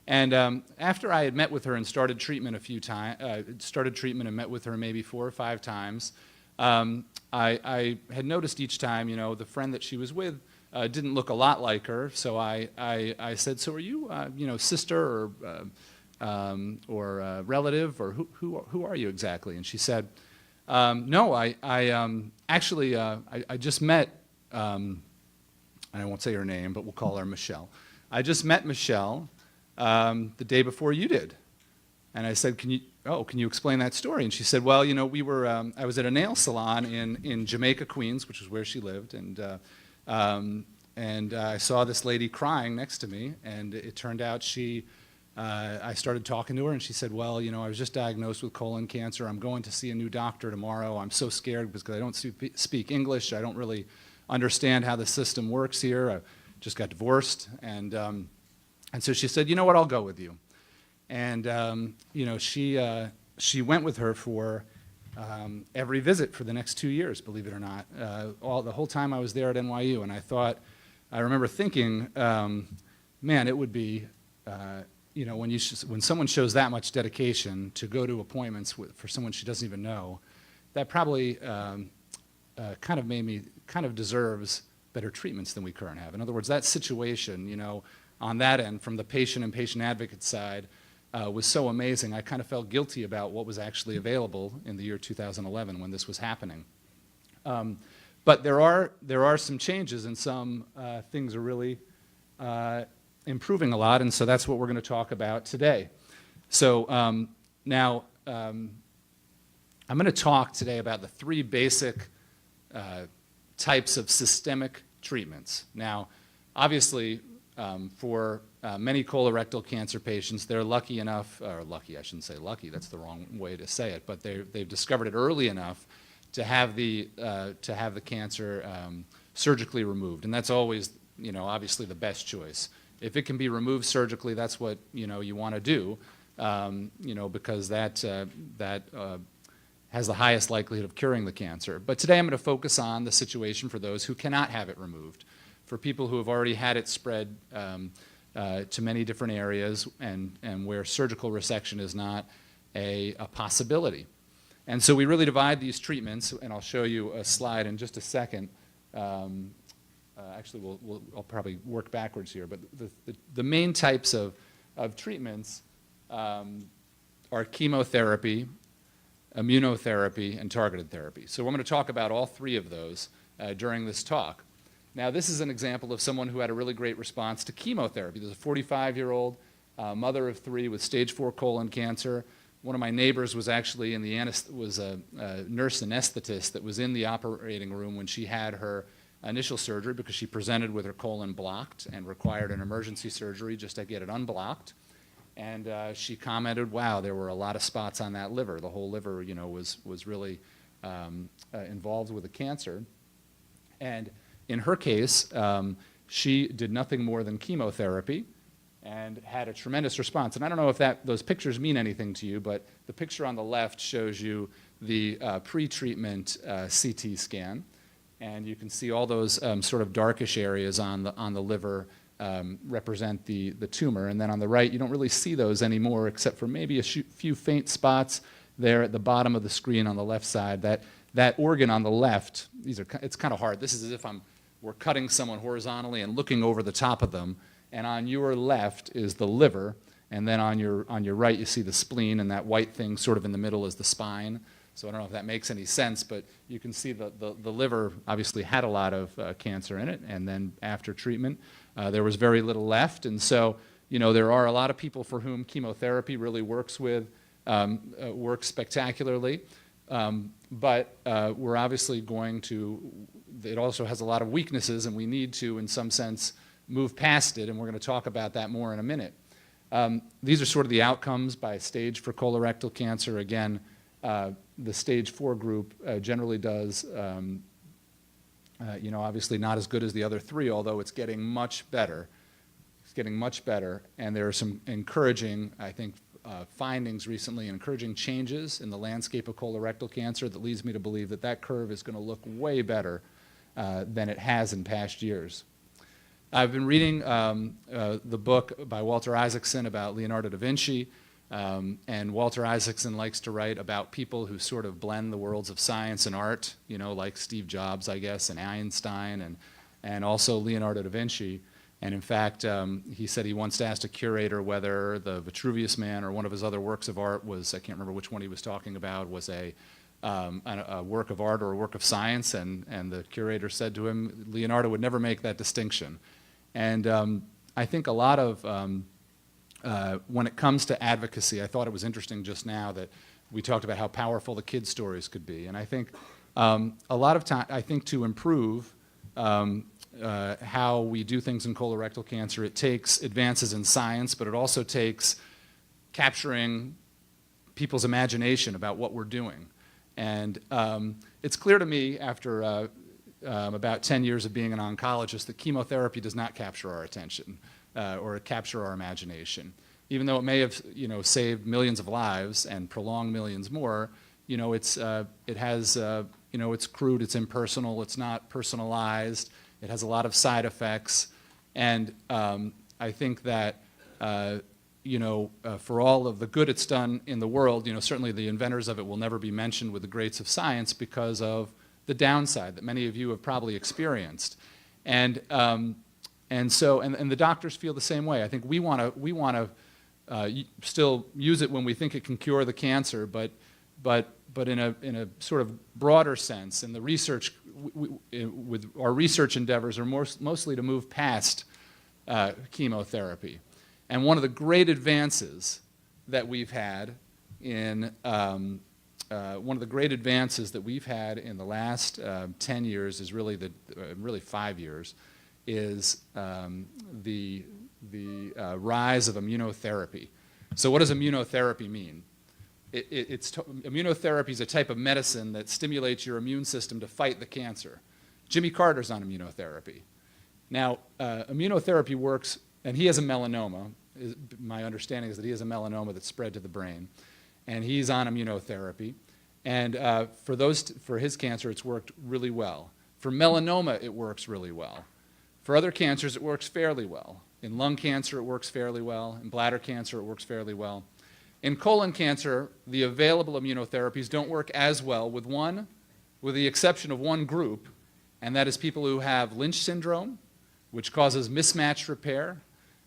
And after I had met with her and started treatment a few times, and met with her maybe 4 or 5 times, I had noticed each time, you know, the friend that she was with didn't look a lot like her, so I said, so are you, you know, sister or relative, or who are you exactly? And she said, no, I just met, and I won't say her name, but we'll call her Michelle. I just met Michelle the day before you did. And I said, can you explain that story? And she said, well, you know, I was at a nail salon in Jamaica, Queens, which is where she lived, and I saw this lady crying next to me, and it turned out I started talking to her, and she said, well, you know, I was just diagnosed with colon cancer. I'm going to see a new doctor tomorrow. I'm so scared because I don't speak English. I don't really understand how the system works here. I just got divorced. And so she said, you know what, I'll go with you. And, you know, she went with her for every visit for the next 2 years, believe it or not, the whole time I was there at NYU. And I remember thinking, man, it would be, you know, when someone shows that much dedication to go to appointments for someone she doesn't even know, that probably kind of deserves better treatments than we currently have. In other words, that situation, you know, on that end, from the patient and patient advocate side, was so amazing, I kind of felt guilty about what was actually available in the year 2011 when this was happening. But there are some changes, and some things are really improving a lot, and so that's what we're going to talk about today. So now I'm going to talk today about the three basic types of systemic treatments. Now, obviously, for many colorectal cancer patients, they're lucky enough, or lucky, I shouldn't say lucky, that's the wrong way to say it, but they've discovered it early enough to have the cancer surgically removed, and that's always, obviously the best choice. If it can be removed surgically, that's what you want to do, because that has the highest likelihood of curing the cancer. But today I'm going to focus on the situation for those who cannot have it removed, for people who have already had it spread to many different areas and where surgical resection is not a possibility. And so we really divide these treatments, and I'll show you a slide in just a second. Actually, I'll probably work backwards here, but the main types of treatments are chemotherapy, immunotherapy, and targeted therapy. So I'm going to talk about all three of those during this talk. Now, this is an example of someone who had a really great response to chemotherapy. There's a 45-year-old mother of 3 with stage 4 colon cancer. One of my neighbors was actually was a nurse anesthetist that was in the operating room when she had her initial surgery, because she presented with her colon blocked and required an emergency surgery just to get it unblocked. And she commented, wow, there were a lot of spots on that liver. The whole liver, was really involved with the cancer. And in her case, she did nothing more than chemotherapy and had a tremendous response. And I don't know if those pictures mean anything to you, but the picture on the left shows you the pre-treatment CT scan. And you can see all those sort of darkish areas on the liver represent the tumor. And then on the right, you don't really see those anymore, except for maybe a few faint spots there at the bottom of the screen on the left side. That organ on the left, it's kind of hard. This is as if we're cutting someone horizontally and looking over the top of them. And on your left is the liver, and then on your right you see the spleen, and that white thing sort of in the middle is the spine. So I don't know if that makes any sense, but you can see the liver obviously had a lot of cancer in it, and then after treatment there was very little left. And so there are a lot of people for whom chemotherapy really works spectacularly, but we're obviously it also has a lot of weaknesses, and we need to, in some sense, move past it, and we're going to talk about that more in a minute. These are sort of the outcomes by stage for colorectal cancer. Again, the stage 4 group generally does, obviously not as good as the other 3, although it's getting much better. It's getting much better, and there are some encouraging, I think, findings recently, encouraging changes in the landscape of colorectal cancer that leads me to believe that curve is going to look way better than it has in past years. I've been reading the book by Walter Isaacson about Leonardo da Vinci, and Walter Isaacson likes to write about people who sort of blend the worlds of science and art, like Steve Jobs, I guess, and Einstein, and also Leonardo da Vinci. And in fact, he said he once asked a curator whether the Vitruvius Man or one of his other works of art was, I can't remember which one he was talking about, was a work of art or a work of science, and the curator said to him, Leonardo would never make that distinction. And I think a lot of, when it comes to advocacy, I thought it was interesting just now that we talked about how powerful the kids' stories could be. And I think a lot of time, I think to improve how we do things in colorectal cancer, it takes advances in science, but it also takes capturing people's imagination about what we're doing. And it's clear to me after about 10 years of being an oncologist that chemotherapy does not capture our attention or capture our imagination. Even though it may have saved millions of lives and prolonged millions more, it's crude, it's impersonal, it's not personalized, it has a lot of side effects. And I think that for all of the good it's done in the world, certainly the inventors of it will never be mentioned with the greats of science because of the downside that many of you have probably experienced. And the doctors feel the same way. I think we want to still use it when we think it can cure the cancer, but in a sort of broader sense. And the research, with our research endeavors, are mostly to move past chemotherapy. And one of the great advances that we've had in the last 10 years is really really 5 years, is the rise of immunotherapy. So what does immunotherapy mean? Immunotherapy is a type of medicine that stimulates your immune system to fight the cancer. Jimmy Carter's on immunotherapy. Now, immunotherapy works, and he has a melanoma. My understanding is that he has a melanoma that's spread to the brain, and he's on immunotherapy. And for his cancer, it's worked really well. For melanoma, it works really well. For other cancers, it works fairly well. In lung cancer, it works fairly well. In bladder cancer, it works fairly well. In colon cancer, the available immunotherapies don't work as well, with the exception of one group, and that is people who have Lynch syndrome, which causes mismatched repair,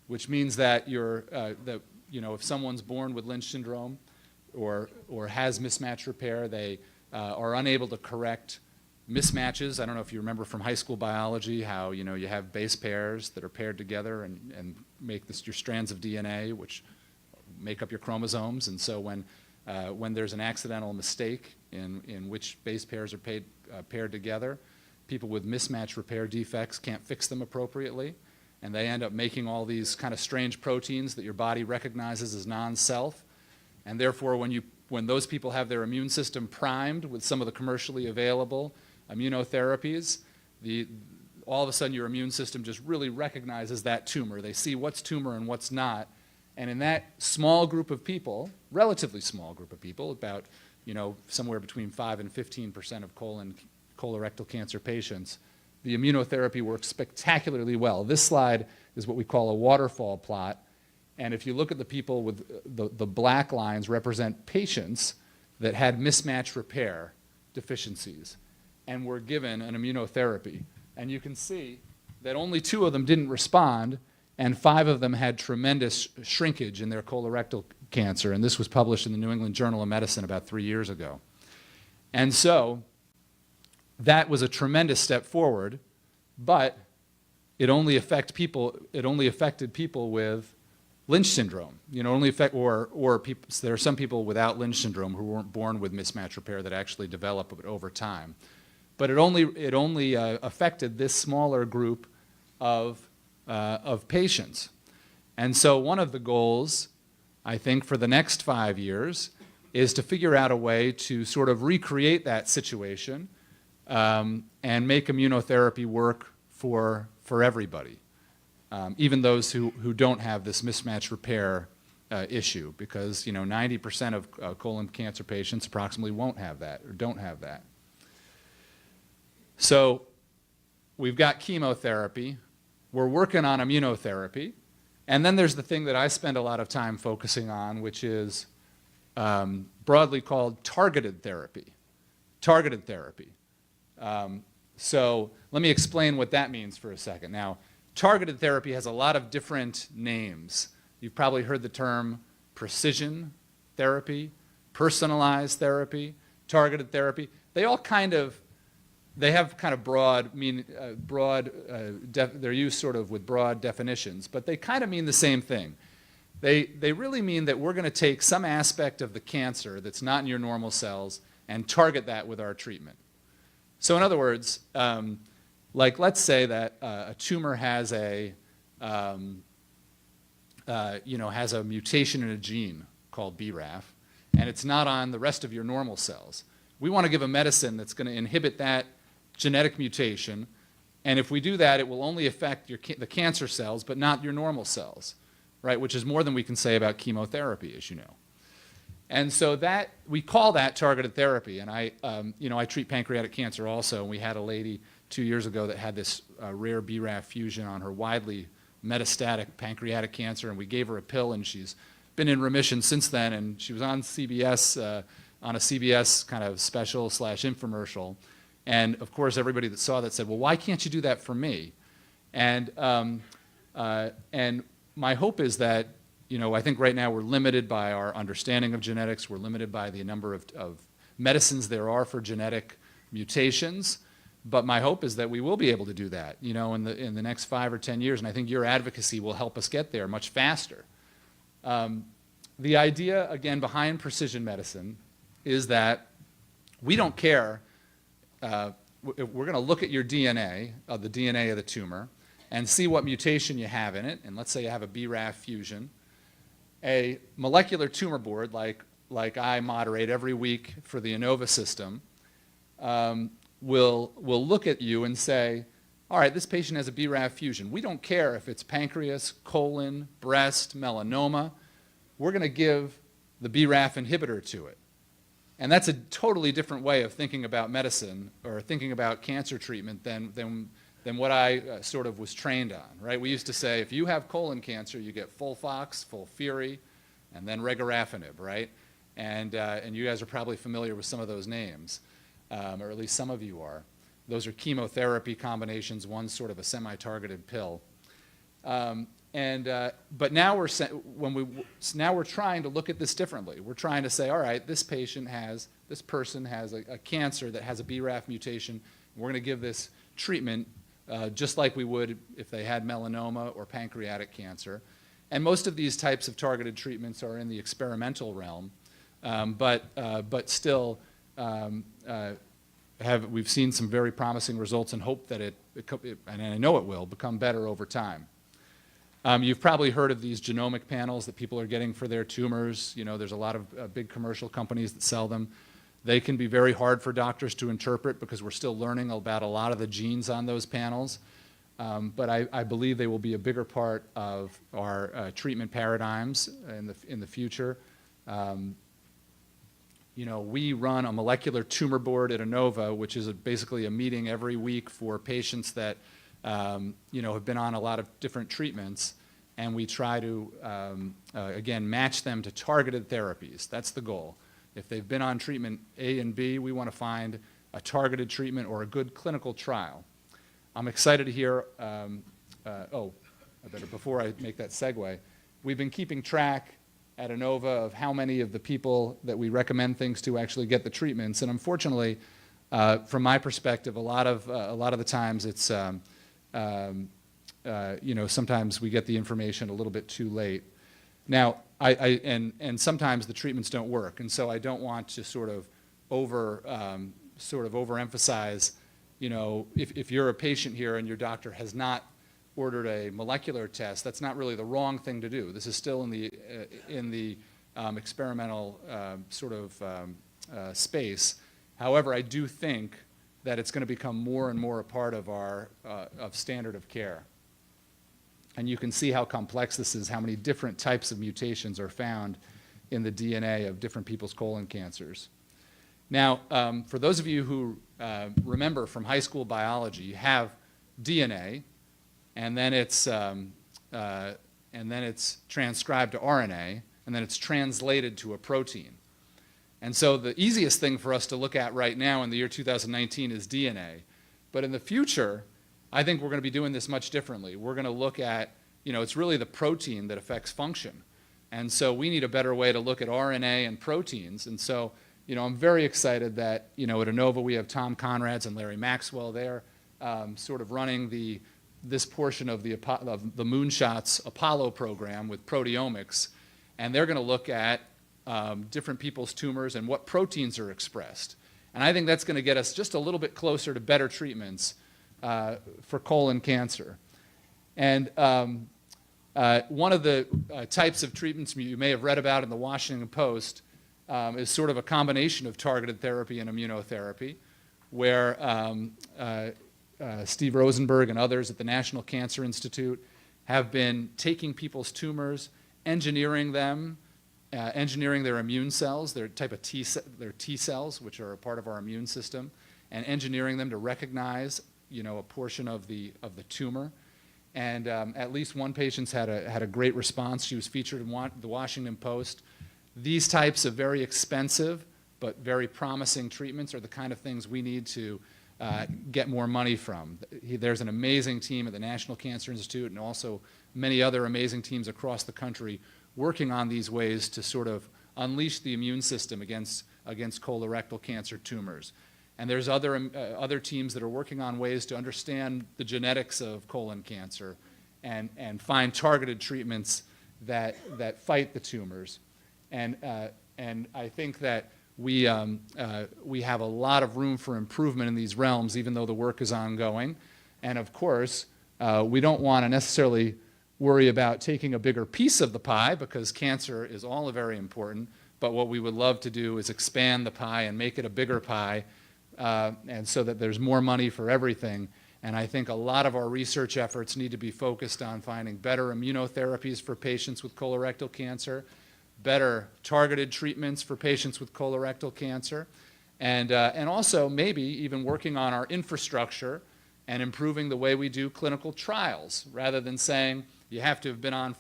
which means that if someone's born with Lynch syndrome or has mismatched repair, they are unable to correct mismatches. I don't know if you remember from high school biology how you have base pairs that are paired together and make your strands of DNA, which make up your chromosomes. And so when there's an accidental mistake in which base pairs are paired together, people with mismatch repair defects can't fix them appropriately, and they end up making all these kind of strange proteins that your body recognizes as non-self. And therefore, when those people have their immune system primed with some of the commercially available immunotherapies, all of a sudden your immune system just really recognizes that tumor. They see what's tumor and what's not. And in that small group of people, relatively small group of people, about somewhere between 5 and 15% of colorectal cancer patients, the immunotherapy works spectacularly well. This slide is what we call a waterfall plot. And if you look at the people with the black lines represent patients that had mismatch repair deficiencies and were given an immunotherapy. And you can see that only 2 of them didn't respond, and 5 of them had tremendous shrinkage in their colorectal cancer. And this was published in the New England Journal of Medicine about 3 years ago. And so that was a tremendous step forward, but it only affected people with Lynch syndrome. There are some people without Lynch syndrome who weren't born with mismatch repair that actually develop it over time. But it only affected this smaller group of patients. And so one of the goals, I think, for the next 5 years is to figure out a way to sort of recreate that situation and make immunotherapy work for everybody, even those who don't have this mismatch repair issue, because 90% of colon cancer patients approximately won't have that or don't have that. So we've got chemotherapy, we're working on immunotherapy, and then there's the thing that I spend a lot of time focusing on, which is broadly called targeted therapy. Targeted therapy. So let me explain what that means for a second. Now, targeted therapy has a lot of different names. You've probably heard the term precision therapy, personalized therapy, targeted therapy. They all they have kind of they're used sort of with broad definitions, but they kind of mean the same thing. They really mean that we're going to take some aspect of the cancer that's not in your normal cells and target that with our treatment. So in other words, like let's say that a tumor has has a mutation in a gene called BRAF, and it's not on the rest of your normal cells. We want to give a medicine that's going to inhibit that genetic mutation, and if we do that, it will only affect the cancer cells, but not your normal cells, right? Which is more than we can say about chemotherapy, as you know. And so that we call that targeted therapy. And I treat pancreatic cancer also. And we had a lady 2 years ago that had this rare BRAF fusion on her widely metastatic pancreatic cancer, and we gave her a pill, and she's been in remission since then. And she was on CBS, on a CBS kind of special / infomercial. And of course, everybody that saw that said, "Well, why can't you do that for me?" And my hope is that I think right now we're limited by our understanding of genetics. We're limited by the number of medicines there are for genetic mutations. But my hope is that we will be able to do that, in the next 5 or 10 years. And I think your advocacy will help us get there much faster. The idea, again, behind precision medicine is that we don't care. We're going to look at your DNA, the DNA of the tumor, and see what mutation you have in it. And let's say you have a BRAF fusion. A molecular tumor board, like I moderate every week for the ANOVA system, will look at you and say, all right, this patient has a BRAF fusion. We don't care if it's pancreas, colon, breast, melanoma. We're going to give the BRAF inhibitor to it. And that's a totally different way of thinking about medicine or thinking about cancer treatment than what I sort of was trained on, right? We used to say, if you have colon cancer, you get FOLFOX, FOLFIRI, and then regorafenib, right? And you guys are probably familiar with some of those names, or at least some of you are. Those are chemotherapy combinations, one's sort of a semi-targeted pill. But now we're trying to look at this differently. We're trying to say, all right, this person has a cancer that has a BRAF mutation. And we're going to give this treatment just like we would if they had melanoma or pancreatic cancer. And most of these types of targeted treatments are in the experimental realm, but still we've seen some very promising results and hope that and I know it will, become better over time. You've probably heard of these genomic panels that people are getting for their tumors. There's a lot of big commercial companies that sell them. They can be very hard for doctors to interpret because we're still learning about a lot of the genes on those panels. But I believe they will be a bigger part of our treatment paradigms in the future. We run a molecular tumor board at ANOVA, which is basically a meeting every week for patients that have been on a lot of different treatments, and we try to, again, match them to targeted therapies. That's the goal. If they've been on treatment A and B, we want to find a targeted treatment or a good clinical trial. I'm excited to hear, before I make that segue, we've been keeping track at ANOVA of how many of the people that we recommend things to actually get the treatments, and unfortunately, from my perspective, a lot of the times it's sometimes we get the information a little bit too late. Now, and sometimes the treatments don't work, and so I don't want to sort of overemphasize. If you're a patient here and your doctor has not ordered a molecular test, that's not really the wrong thing to do. This is still in the experimental space. However, I do think that it's going to become more and more a part of our standard of care. And you can see how complex this is, how many different types of mutations are found in the DNA of different people's colon cancers. Now, for those of you who remember from high school biology, you have DNA, and then it's transcribed to RNA, and then it's translated to a protein. And so the easiest thing for us to look at right now in the year 2019 is DNA. But in the future, I think we're going to be doing this much differently. We're going to look at, it's really the protein that affects function. And so we need a better way to look at RNA and proteins. And so, I'm very excited that, at ANOVA we have Tom Conrads and Larry Maxwell there sort of running this portion of the Moonshots Apollo program with proteomics. And they're going to look at different people's tumors and what proteins are expressed. And I think that's going to get us just a little bit closer to better treatments for colon cancer. And one of the types of treatments you may have read about in the Washington Post is sort of a combination of targeted therapy and immunotherapy, where Steve Rosenberg and others at the National Cancer Institute have been taking people's tumors, engineering them, engineering their immune cells, their type of T cells, which are a part of our immune system, and engineering them to recognize, a portion of the tumor. And at least one patient had a great response. She was featured in the Washington Post. These types of very expensive but very promising treatments are the kind of things we need to get more money from. There's an amazing team at the National Cancer Institute and also many other amazing teams across the country working on these ways to sort of unleash the immune system against colorectal cancer tumors. And there's other teams that are working on ways to understand the genetics of colon cancer and find targeted treatments that fight the tumors. And I think that we have a lot of room for improvement in these realms, even though the work is ongoing. And of course, we don't want to necessarily worry about taking a bigger piece of the pie, because cancer is all very important. But what we would love to do is expand the pie and make it a bigger pie, and so that there's more money for everything. And I think a lot of our research efforts need to be focused on finding better immunotherapies for patients with colorectal cancer, better targeted treatments for patients with colorectal cancer, and also maybe even working on our infrastructure and improving the way we do clinical trials, rather than saying you have to have been on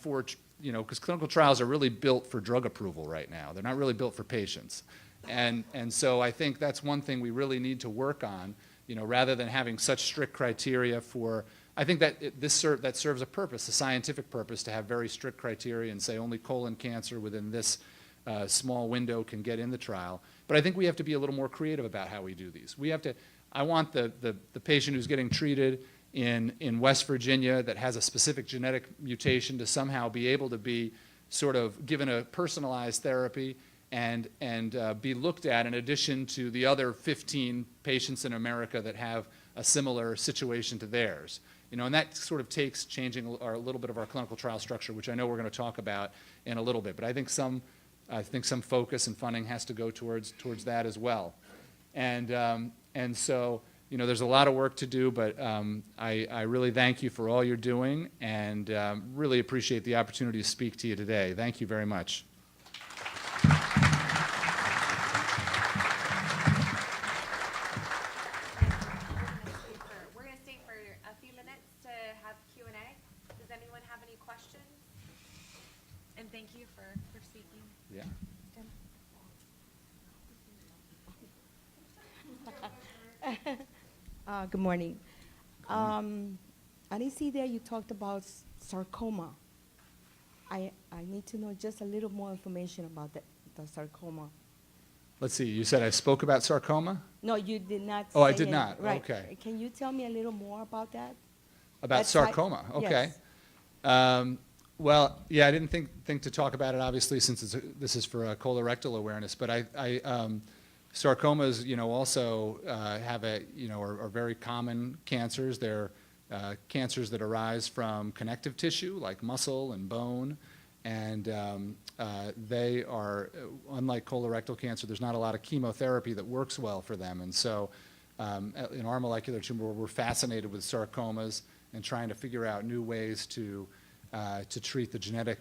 because clinical trials are really built for drug approval right now. They're not really built for patients. And so I think that's one thing we really need to work on, rather than having such strict criteria for, I think that that serves a purpose, a scientific purpose, to have very strict criteria and say only colon cancer within this small window can get in the trial. But I think we have to be a little more creative about how we do these. I want the patient who's getting treated in West Virginia that has a specific genetic mutation to somehow be able to be sort of given a personalized therapy and be looked at in addition to the other 15 patients in America that have a similar situation to theirs. And that sort of takes changing a little bit of our clinical trial structure, which I know we're going to talk about in a little bit. But I think some focus and funding has to go towards that as well. And so, there's a lot of work to do, but I really thank you for all you're doing, and really appreciate the opportunity to speak to you today. Thank you very much. We're going to stay for a few minutes to have Q&A. Does anyone have any questions? And thank you for speaking. Yeah. Good morning. I didn't see there you talked about sarcoma. I need to know just a little more information about the sarcoma. Let's see, you said I spoke about sarcoma? No, you did not. Oh, I say did it. not. Right. Okay. Can you tell me a little more about that? About sarcoma, okay. Yes. Well, yeah, I didn't think to talk about it, obviously, since this is for colorectal awareness, but sarcomas, also have are very common cancers. They're cancers that arise from connective tissue, like muscle and bone, and they are, unlike colorectal cancer, there's not a lot of chemotherapy that works well for them. And so in our molecular tumor, we're fascinated with sarcomas and trying to figure out new ways to treat the genetic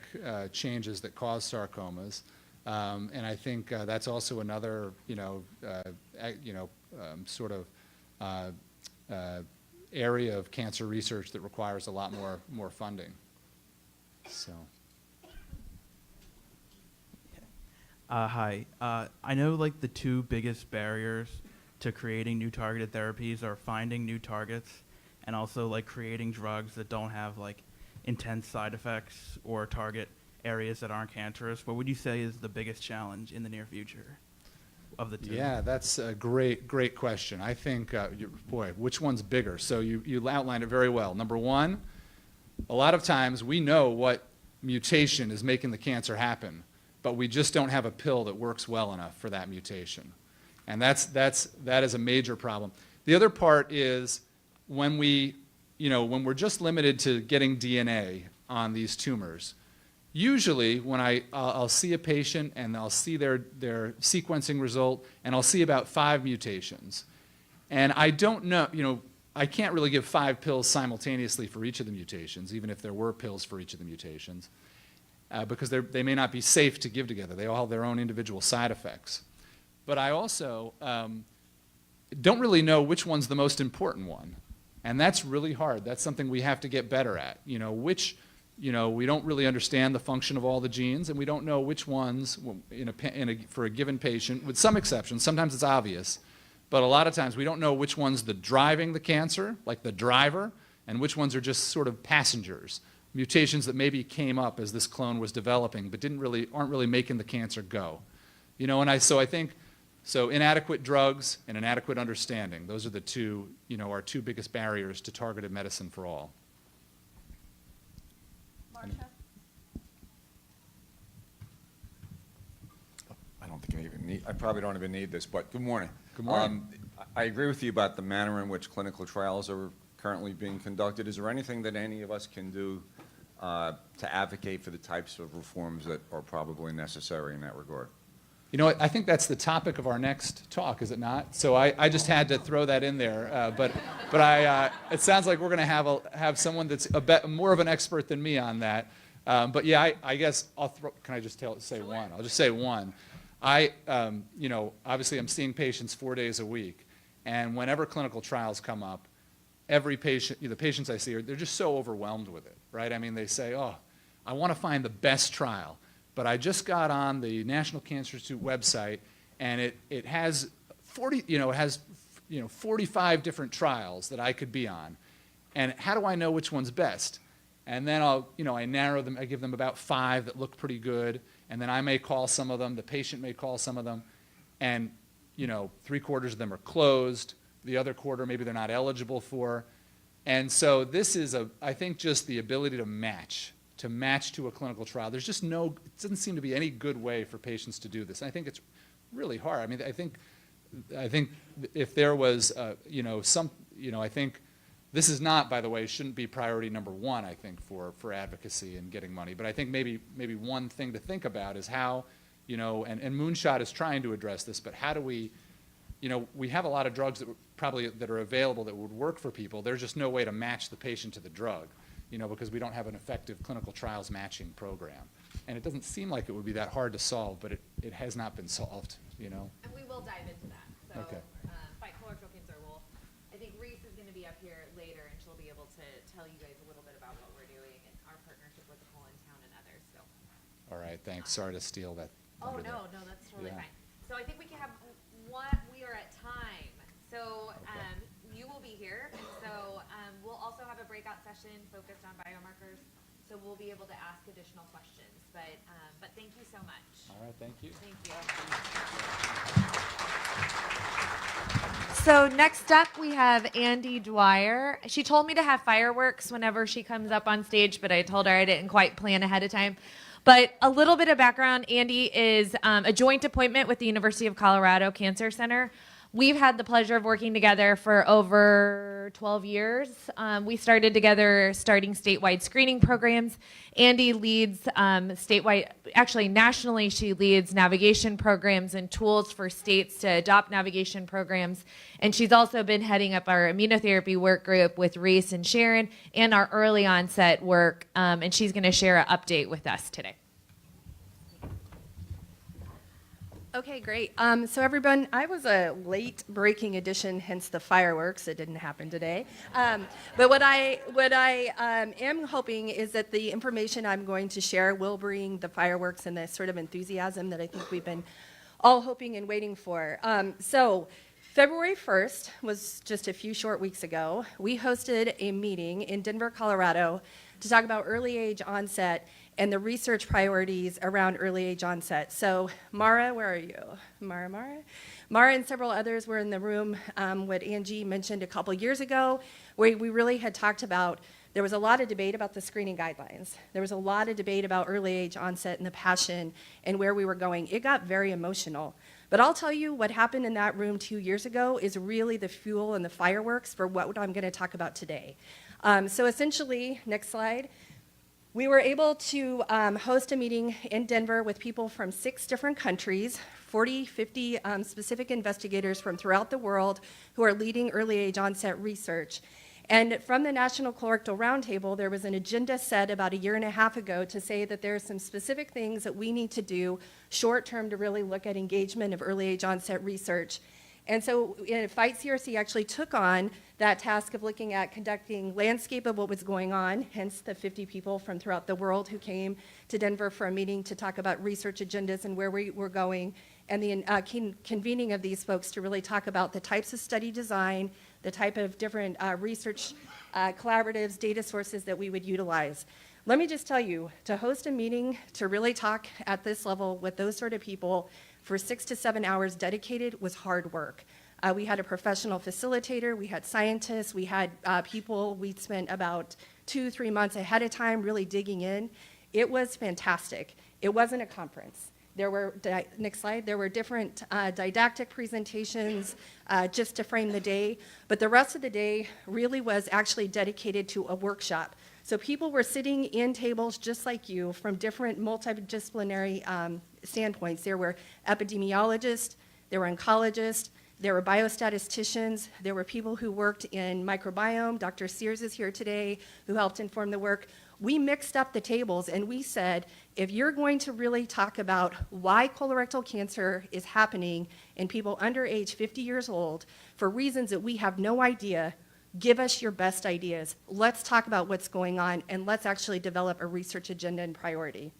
changes that cause sarcomas. And I think that's also another, sort of area of cancer research that requires a lot more funding. So. Hi. I know the two biggest barriers to creating new targeted therapies are finding new targets and also creating drugs that don't have intense side effects or target areas that aren't cancerous. What would you say is the biggest challenge in the near future of the two? Yeah, that's a great question. I think, boy, which one's bigger? So you outlined it very well. Number one, a lot of times we know what mutation is making the cancer happen, but we just don't have a pill that works well enough for that mutation. And that is a major problem. The other part is when we're just limited to getting DNA on these tumors, usually when I'll see a patient and I'll see their sequencing result and I'll see about 5 mutations. And I don't know, I can't really give 5 pills simultaneously for each of the mutations, even if there were pills for each of the mutations, because they may not be safe to give together. They all have their own individual side effects. But I also don't really know which one's the most important one. And that's really hard. That's something we have to get better at. We don't really understand the function of all the genes, and we don't know which ones, for a given patient, with some exceptions, sometimes it's obvious, but a lot of times we don't know which one's driving the cancer, like the driver, and which ones are just sort of passengers mutations that maybe came up as this clone was developing, but aren't really making the cancer go. So I think, inadequate drugs and inadequate understanding, those are the two, our two biggest barriers to targeted medicine for all. I don't think I probably don't even need this, but good morning. Good morning. I agree with you about the manner in which clinical trials are currently being conducted. Is there anything that any of us can do to advocate for the types of reforms that are probably necessary in that regard? I think that's the topic of our next talk, is it not? So I just had to throw that in there. But it sounds like we're going to have someone that's more of an expert than me on that. But yeah, I guess can I just say one? I'll just say one. Obviously I'm seeing patients 4 days a week. And whenever clinical trials come up, every patient, the patients I see, they're just so overwhelmed with it, right? I mean, they say, oh, I want to find the best trial. But I just got on the National Cancer Institute website, and it has 45 different trials that I could be on. And how do I know which one's best? And then I narrow them, I give them about 5 that look pretty good, and then I may call some of them, the patient may call some of them, and 3/4 of them are closed, the other quarter maybe they're not eligible for. And so this is I think just the ability to match to a clinical trial. There's just it doesn't seem to be any good way for patients to do this. And I think it's really hard. I mean, I think if there was, I think this is not, by the way, shouldn't be priority number 1, I think, for advocacy and getting money. But I think maybe one thing to think about is how, and Moonshot is trying to address this, but how do we have a lot of drugs that are available that would work for people. There's just no way to match the patient to the drug. Because we don't have an effective clinical trials matching program. And it doesn't seem like it would be that hard to solve, but it has not been solved, And we will dive into that. So, Okay. Fight colorectal cancer I think Reese is going to be up here later, and she'll be able to tell you guys a little bit about what we're doing and our partnership with the Poland Town and others. So. All right, thanks. Sorry to steal that. Oh, thunder no, there. that's totally Yeah. fine. So I think we can have we are at time. So you will be here, and so we'll also have a breakout session focused on biomarkers, so we'll be able to ask additional questions. But thank you so much. All right, thank you. Thank you. So next up, we have Andy Dwyer. She told me to have fireworks whenever she comes up on stage, but I told her I didn't quite plan ahead of time. But a little bit of background, Andy is a joint appointment with the University of Colorado Cancer Center. We've had the pleasure of working together for over 12 years. We started together starting statewide screening programs. Andy leads nationally, she leads navigation programs and tools for states to adopt navigation programs. And she's also been heading up our immunotherapy work group with Reese and Sharon and our early onset work. And she's going to share an update with us today. Okay, great. So everyone, I was a late breaking edition, hence the fireworks. It didn't happen today. But what I am hoping is that the information I'm going to share will bring the fireworks and the sort of enthusiasm that I think we've been all hoping and waiting for. So February 1st was just a few short weeks ago. We hosted a meeting in Denver, Colorado to talk about early age onset and the research priorities around early age onset. So Mara, where are you? Mara and several others were in the room. What Angie mentioned a couple years ago, where we really had talked about, there was a lot of debate about the screening guidelines. There was a lot of debate about early age onset and the passion and where we were going. It got very emotional. But I'll tell you what happened in that room 2 years ago is really the fuel and the fireworks for what I'm gonna talk about today. So essentially, next slide, we were able to host a meeting in Denver with people from 6 different countries, 40, 50 specific investigators from throughout the world who are leading early age onset research. And from the National Colorectal Roundtable, there was an agenda set about 1.5 years ago to say that there are some specific things that we need to do short term to really look at engagement of early age onset research. And so Fight CRC actually took on that task of looking at conducting landscape of what was going on, hence the 50 people from throughout the world who came to Denver for a meeting to talk about research agendas and where we were going, and the convening of these folks to really talk about the types of study design, the type of different research collaboratives, data sources that we would utilize. Let me just tell you, to host a meeting, to really talk at this level with those sort of people for 6 to 7 hours dedicated was hard work. We had a professional facilitator, we had scientists, we had people, we'd spent about 2-3 months ahead of time really digging in. It was fantastic. It wasn't a conference. There were, next slide, there were different didactic presentations just to frame the day, but the rest of the day really was actually dedicated to a workshop. So people were sitting in tables just like you from different multidisciplinary standpoints. There were epidemiologists, there were oncologists, there were biostatisticians, there were people who worked in microbiome. Dr. Sears is here today, who helped inform the work. We mixed up the tables and we said, if you're going to really talk about why colorectal cancer is happening in people under age 50 years old for reasons that we have no idea, give us your best ideas. Let's talk about what's going on and let's actually develop a research agenda and priority.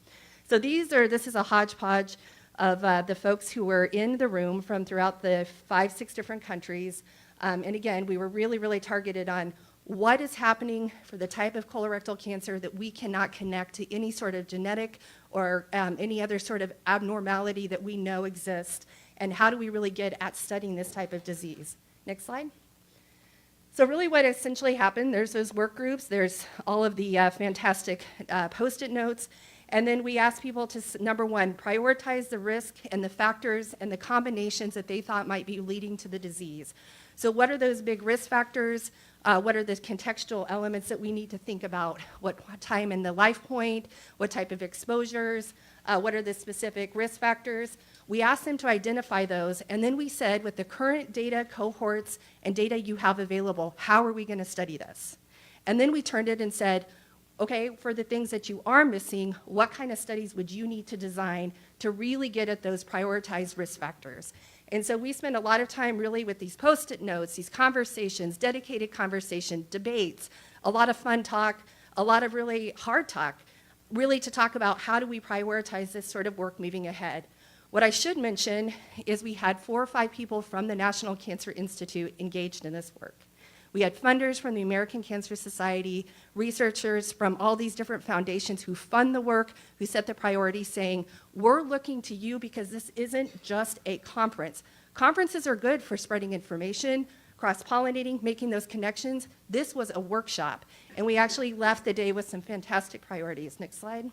So this is a hodgepodge of the folks who were in the room from throughout the 5-6 different countries. And again, we were really, really targeted on what is happening for the type of colorectal cancer that we cannot connect to any sort of genetic or any other sort of abnormality that we know exists, and how do we really get at studying this type of disease. Next slide. So really what essentially happened, there's those work groups, there's all of the fantastic Post-it notes, and then we asked people to, number one, prioritize the risk and the factors and the combinations that they thought might be leading to the disease. So what are those big risk factors? What are the contextual elements that we need to think about? What time in the life point? What type of exposures? What are the specific risk factors? We asked them to identify those, and then we said, with the current data, cohorts, and data you have available, how are we going to study this? And then we turned it and said, okay, for the things that you are missing, what kind of studies would you need to design to really get at those prioritized risk factors? And so we spend a lot of time really with these Post-it notes, these conversations, dedicated conversation, debates, a lot of fun talk, a lot of really hard talk, really to talk about how do we prioritize this sort of work moving ahead. What I should mention is we had 4 or 5 people from the National Cancer Institute engaged in this work. We had funders from the American Cancer Society, researchers from all these different foundations who fund the work, who set the priorities, saying, we're looking to you because this isn't just a conference. Conferences are good for spreading information, cross-pollinating, making those connections. This was a workshop, and we actually left the day with some fantastic priorities. Next slide.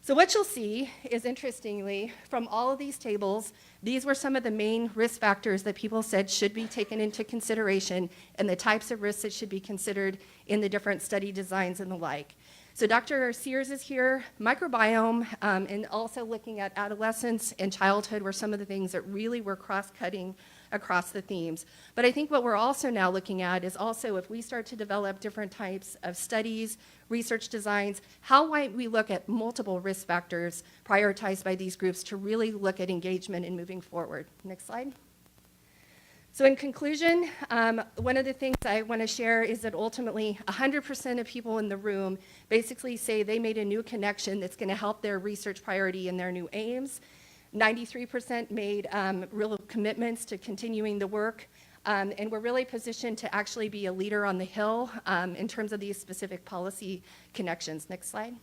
So what you'll see is, interestingly, from all of these tables, these were some of the main risk factors that people said should be taken into consideration and the types of risks that should be considered in the different study designs and the like. So Dr. Sears is here. Microbiome and also looking at adolescence and childhood were some of the things that really were cross-cutting across the themes. But I think what we're also now looking at is also, if we start to develop different types of studies, research designs, how might we look at multiple risk factors prioritized by these groups to really look at engagement and moving forward. Next slide. So in conclusion, one of the things I want to share is that ultimately 100% of people in the room basically say they made a new connection that's going to help their research priority and their new aims. 93% made real commitments to continuing the work, and we're really positioned to actually be a leader on the Hill in terms of these specific policy connections. Next slide.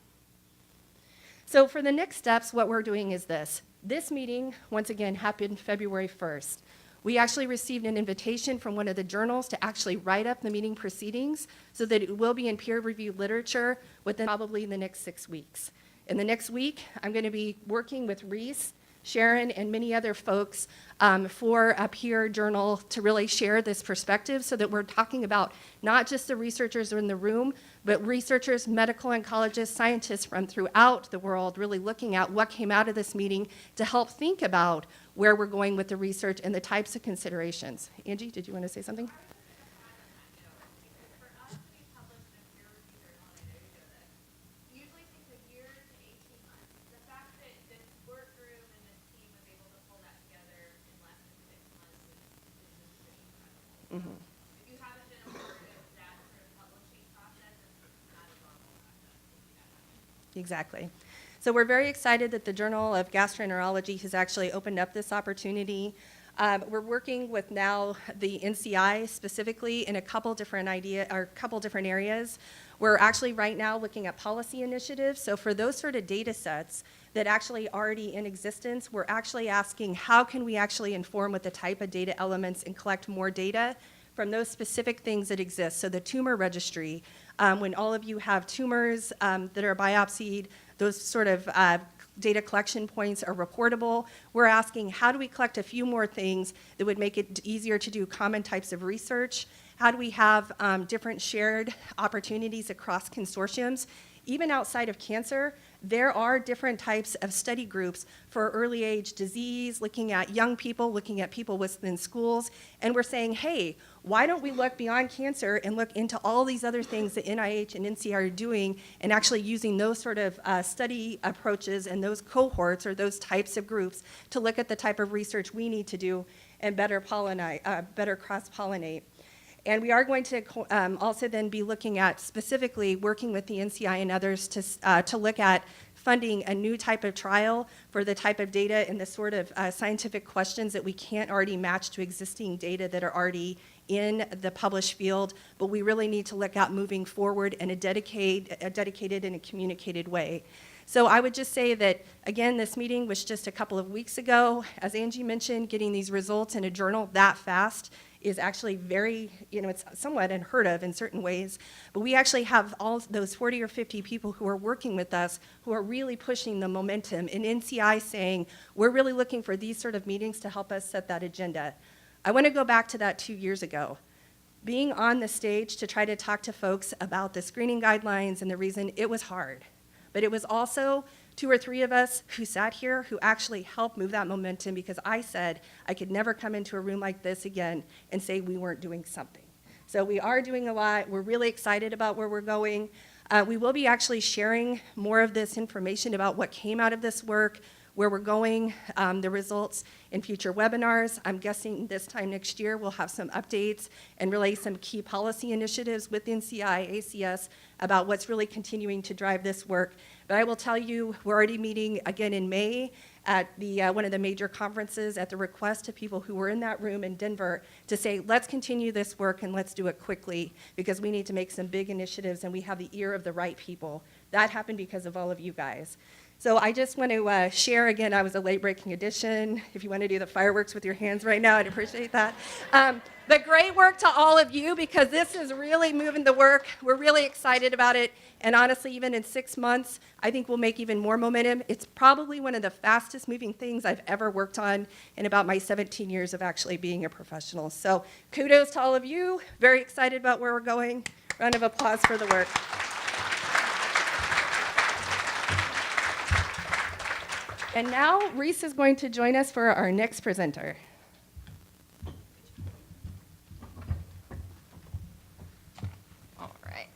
So for the next steps, what we're doing is this. This meeting, once again, happened February 1st. We actually received an invitation from one of the journals to actually write up the meeting proceedings so that it will be in peer-reviewed literature within probably the next 6 weeks. In the next week, I'm going to be working with Reese, Sharon, and many other folks for a peer journal to really share this perspective so that we're talking about not just the researchers in the room, but researchers, medical oncologists, scientists from throughout the world really looking at what came out of this meeting to help think about where we're going with the research and the types of considerations. Angie, did you want to say something? Mm-hmm. If you haven't been a part of that sort of publishing process, it's not a normal process. Exactly. So we're very excited that the Journal of Gastroenterology has actually opened up this opportunity. We're working with now the NCI specifically in a couple different areas. We're actually right now looking at policy initiatives. So for those sort of data sets that actually already in existence, we're actually asking how can we actually inform with the type of data elements and collect more data from those specific things that exist. So the tumor registry, when all of you have tumors that are biopsied, those sort of data collection points are reportable. We're asking how do we collect a few more things that would make it easier to do common types of research? How do we have different shared opportunities across consortiums? Even outside of cancer, there are different types of study groups for early age disease, looking at young people, looking at people within schools, and we're saying, hey, why don't we look beyond cancer and look into all these other things that NIH and NCI are doing and actually using those sort of study approaches and those cohorts or those types of groups to look at the type of research we need to do and better cross-pollinate. And we are going to also then be looking at specifically working with the NCI and others to look at funding a new type of trial for the type of data and the sort of scientific questions that we can't already match to existing data that are already in the published field, but we really need to look at moving forward in a dedicated and a communicated way. So I would just say that, again, this meeting was just a couple of weeks ago. As Angie mentioned, getting these results in a journal that fast is actually very, it's somewhat unheard of in certain ways, but we actually have all those 40 or 50 people who are working with us who are really pushing the momentum, and NCI saying, we're really looking for these sort of meetings to help us set that agenda. I want to go back to that 2 years ago. Being on the stage to try to talk to folks about the screening guidelines and the reason it was hard, but it was also 2 or 3 of us who sat here who actually helped move that momentum because I said I could never come into a room like this again and say we weren't doing something. So we are doing a lot. We're really excited about where we're going. We will be actually sharing more of this information about what came out of this work, where we're going, the results in future webinars. I'm guessing this time next year we'll have some updates and really some key policy initiatives with NCI, ACS about what's really continuing to drive this work. But I will tell you, we're already meeting again in May at the one of the major conferences at the request of people who were in that room in Denver to say, let's continue this work and let's do it quickly because we need to make some big initiatives and we have the ear of the right people. That happened because of all of you guys. So I just want to share again, I was a late-breaking addition. If you want to do the fireworks with your hands right now, I'd appreciate that. But great work to all of you because this is really moving the work. We're really excited about it. And honestly, even in 6 months, I think we'll make even more momentum. It's probably one of the fastest moving things I've ever worked on in about my 17 years of actually being a professional. So kudos to all of you. Very excited about where we're going. Round of applause for the work. And now Reese is going to join us for our next presenter. All right.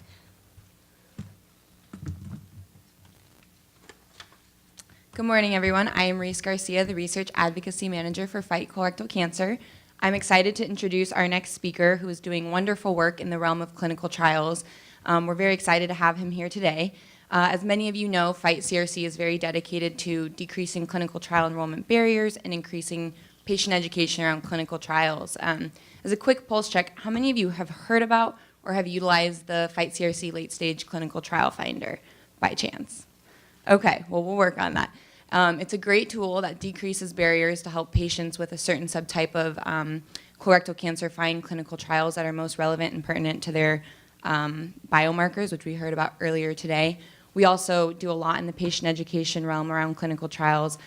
Good morning, everyone. I am Reese Garcia, the Research Advocacy Manager for Fight Colorectal Cancer. I'm excited to introduce our next speaker who is doing wonderful work in the realm of clinical trials. We're very excited to have him here today. As many of you know, Fight CRC is very dedicated to decreasing clinical trial enrollment barriers and increasing patient education around clinical trials. As a quick pulse check, how many of you have heard about or have utilized the Fight CRC late stage clinical trial finder by chance? Okay, well, we'll work on that. It's a great tool that decreases barriers to help patients with a certain subtype of colorectal cancer find clinical trials that are most relevant and pertinent to their biomarkers, which we heard about earlier today. We also do a lot in the patient education realm around clinical trials.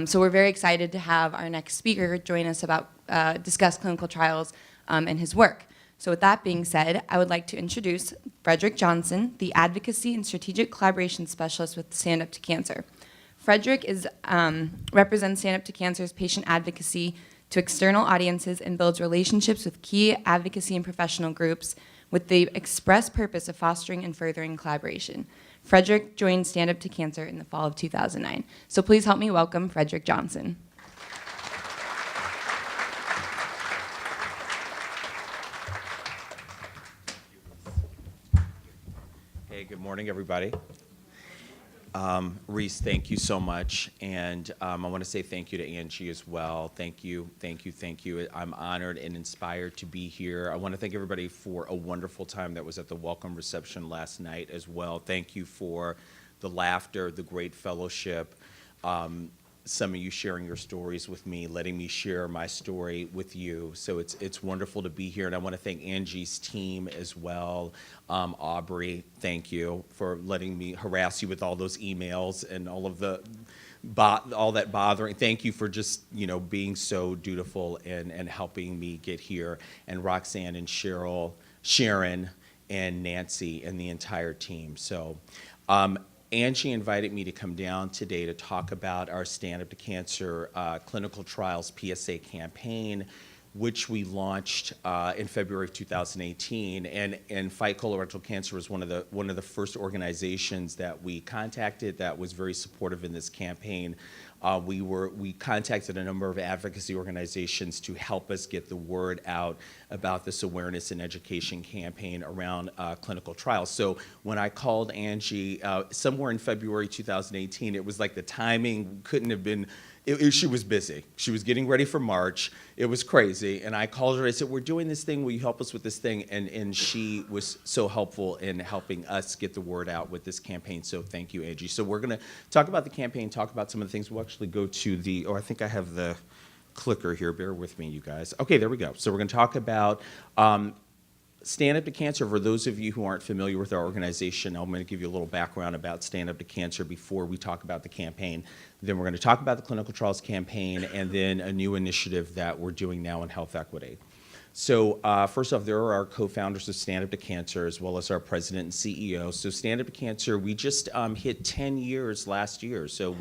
So we're very excited to have our next speaker join us about discuss clinical trials and his work. So with that being said, I would like to introduce Frederick Johnson, the Advocacy and Strategic Collaboration Specialist with Stand Up to Cancer. Frederick represents Stand Up to Cancer's patient advocacy to external audiences and builds relationships with key advocacy and professional groups with the express purpose of fostering and furthering collaboration. Frederick joined Stand Up to Cancer in the fall of 2009. So please help me welcome Frederick Johnson. Hey, good morning, everybody. Reese, thank you so much. And I want to say thank you to Angie as well. Thank you, thank you, thank you. I'm honored and inspired to be here. I want to thank everybody for a wonderful time that was at the welcome reception last night as well. Thank you for the laughter, the great fellowship. Some of you sharing your stories with me, letting me share my story with you. So it's wonderful to be here. And I want to thank Angie's team as well. Aubrey, thank you for letting me harass you with all those emails and all of all that bothering. Thank you for just, being so dutiful and helping me get here. And Roxanne and Cheryl, Sharon and Nancy and the entire team. So, Angie invited me to come down today to talk about our Stand Up to Cancer clinical trials PSA campaign, which we launched in February of 2018. And Fight Colorectal Cancer was one of the first organizations that we contacted that was very supportive in this campaign. We contacted a number of advocacy organizations to help us get the word out about this awareness and education campaign around clinical trials. So when I called Angie somewhere in February 2018, it was like the timing couldn't have been, she was busy. She was getting ready for March. It was crazy. And I called her, I said, we're doing this thing, will you help us with this thing? And she was so helpful in helping us get the word out with this campaign. So thank you, Angie. So we're gonna talk about the campaign, talk about some of the things. We'll actually go to I think I have the clicker here, bear with me, you guys. Okay, there we go. So we're gonna talk about Stand Up to Cancer. For those of you who aren't familiar with our organization, I'm going to give you a little background about Stand Up to Cancer before we talk about the campaign. Then we're going to talk about the clinical trials campaign and then a new initiative that we're doing now in health equity. So first off, there are our co-founders of Stand Up to Cancer as well as our president and CEO. So Stand Up to Cancer, we just hit 10 years last year. So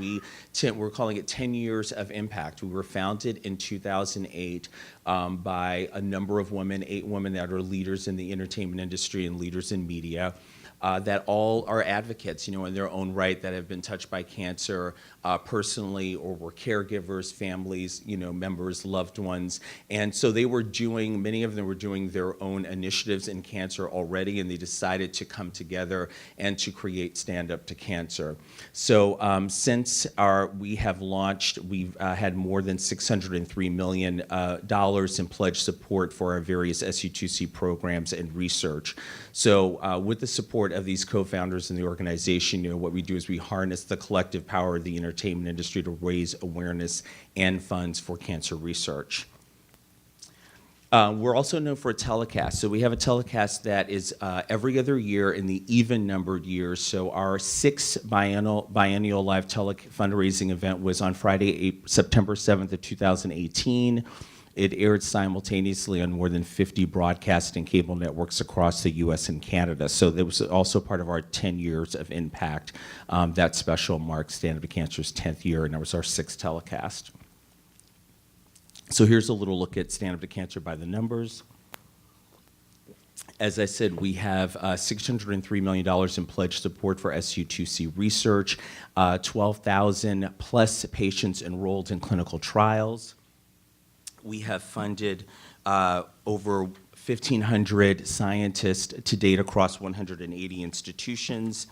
we're calling it 10 years of impact. We were founded in 2008 by a number of women, 8 women that are leaders in the entertainment industry and leaders in media. That all are advocates, in their own right, that have been touched by cancer personally or were caregivers, families, members, loved ones. And so many of them were doing their own initiatives in cancer already, and they decided to come together and to create Stand Up to Cancer. So since we have launched, we've had more than $603 million in pledged support for our various SU2C programs and research. So with the support of these co-founders in the organization, what we do is we harness the collective power of the entertainment industry to raise awareness and funds for cancer research. We're also known for a telecast. So we have a telecast that is every other year in the even-numbered years. So our 6th biennial live fundraising event was on Friday, September 7th of 2018. It aired simultaneously on more than 50 broadcast and cable networks across the U.S. and Canada. So that was also part of our 10 years of impact. That special marked Stand Up to Cancer's 10th year, and that was our 6th telecast. So here's a little look at Stand Up to Cancer by the numbers. As I said, we have $603 million in pledged support for SU2C research, 12,000 plus patients enrolled in clinical trials. We have funded over 1,500 scientists to date across 180 institutions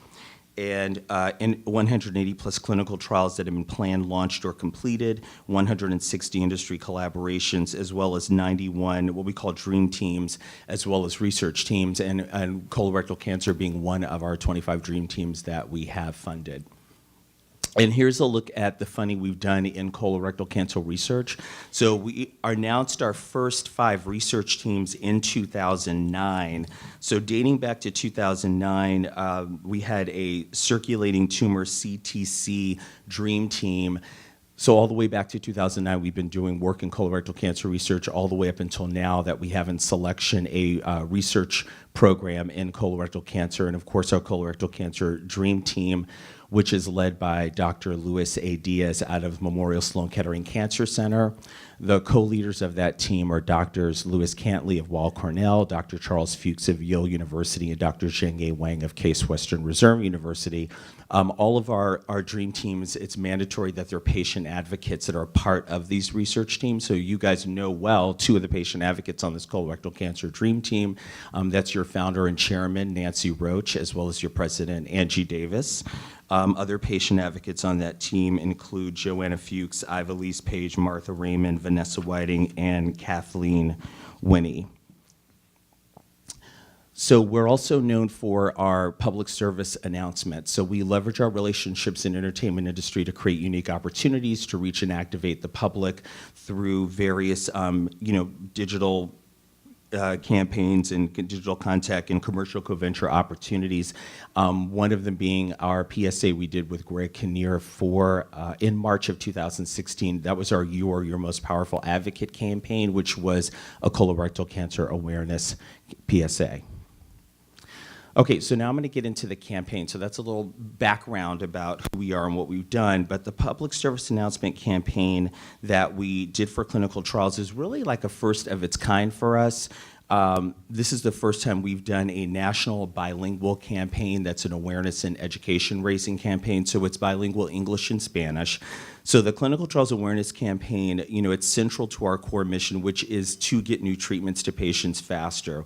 and in 180 plus clinical trials that have been planned, launched, or completed, 160 industry collaborations, as well as 91 what we call dream teams, as well as research teams, and colorectal cancer being one of our 25 dream teams that we have funded. And here's a look at the funding we've done in colorectal cancer research. So we announced our first 5 research teams in 2009. So dating back to 2009, we had a circulating tumor CTC dream team. So all the way back to 2009, we've been doing work in colorectal cancer research all the way up until now that we have in selection a research program in colorectal cancer. And of course, our colorectal cancer dream team, which is led by Dr. Luis A. Diaz out of Memorial Sloan Kettering Cancer Center. The co-leaders of that team are Drs. Louis Cantley of Weill Cornell, Dr. Charles Fuchs of Yale University, and Dr. Zheng Wang of Case Western Reserve University. All of our dream teams, it's mandatory that they're patient advocates that are part of these research teams. So you guys know well 2 of the patient advocates on this colorectal cancer dream team. That's your founder and chairman, Nancy Roach, as well as your president, Angie Davis. Other patient advocates on that team include Joanna Fuchs, Ivalise Page, Martha Raymond, Vanessa Whiting, and Kathleen Winnie. So we're also known for our public service announcements. So we leverage our relationships in the entertainment industry to create unique opportunities to reach and activate the public through various, digital campaigns and digital contact and commercial co-venture opportunities. One of them being our PSA we did with Greg Kinnear in March of 2016. That was our You Are Your Most Powerful Advocate campaign, which was a colorectal cancer awareness PSA. Okay, so now I'm going to get into the campaign. So that's a little background about who we are and what we've done. But the public service announcement campaign that we did for clinical trials is really like a first of its kind for us. This is the first time we've done a national bilingual campaign that's an awareness and education raising campaign. So it's bilingual English and Spanish. So the Clinical Trials Awareness Campaign, it's central to our core mission, which is to get new treatments to patients faster.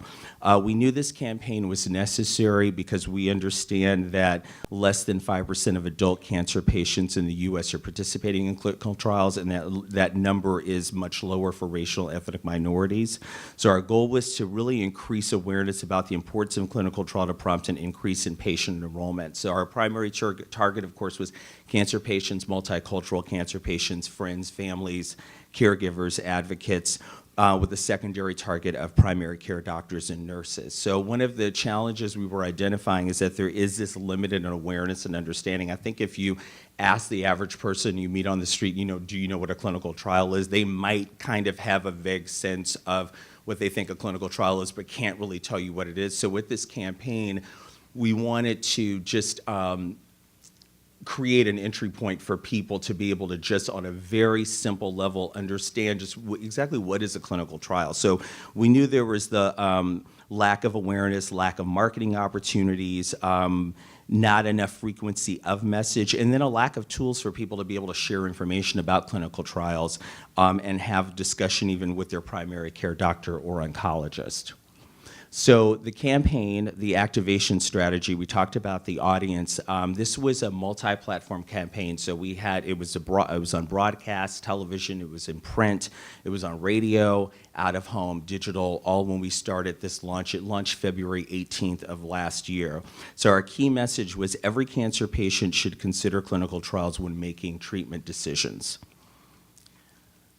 We knew this campaign was necessary because we understand that less than 5% of adult cancer patients in the U.S. are participating in clinical trials, and that number is much lower for racial and ethnic minorities. So our goal was to really increase awareness about the importance of clinical trial to prompt an increase in patient enrollment. So our primary target, of course, was cancer patients, multicultural cancer patients, friends, families, caregivers, advocates, with a secondary target of primary care doctors and nurses. So one of the challenges we were identifying is that there is this limited awareness and understanding. I think if you ask the average person you meet on the street, do you know what a clinical trial is? They might kind of have a vague sense of what they think a clinical trial is, but can't really tell you what it is. So with this campaign, we wanted to just create an entry point for people to be able to just on a very simple level understand just exactly what is a clinical trial. So we knew there was the lack of awareness, lack of marketing opportunities, not enough frequency of message, and then a lack of tools for people to be able to share information about clinical trials and have discussion even with their primary care doctor or oncologist. So the campaign, the activation strategy, we talked about the audience. This was a multi-platform campaign. So it was on broadcast, television, it was in print, it was on radio, out of home, digital, all when we started this launch. It launched February 18th of last year. So our key message was every cancer patient should consider clinical trials when making treatment decisions.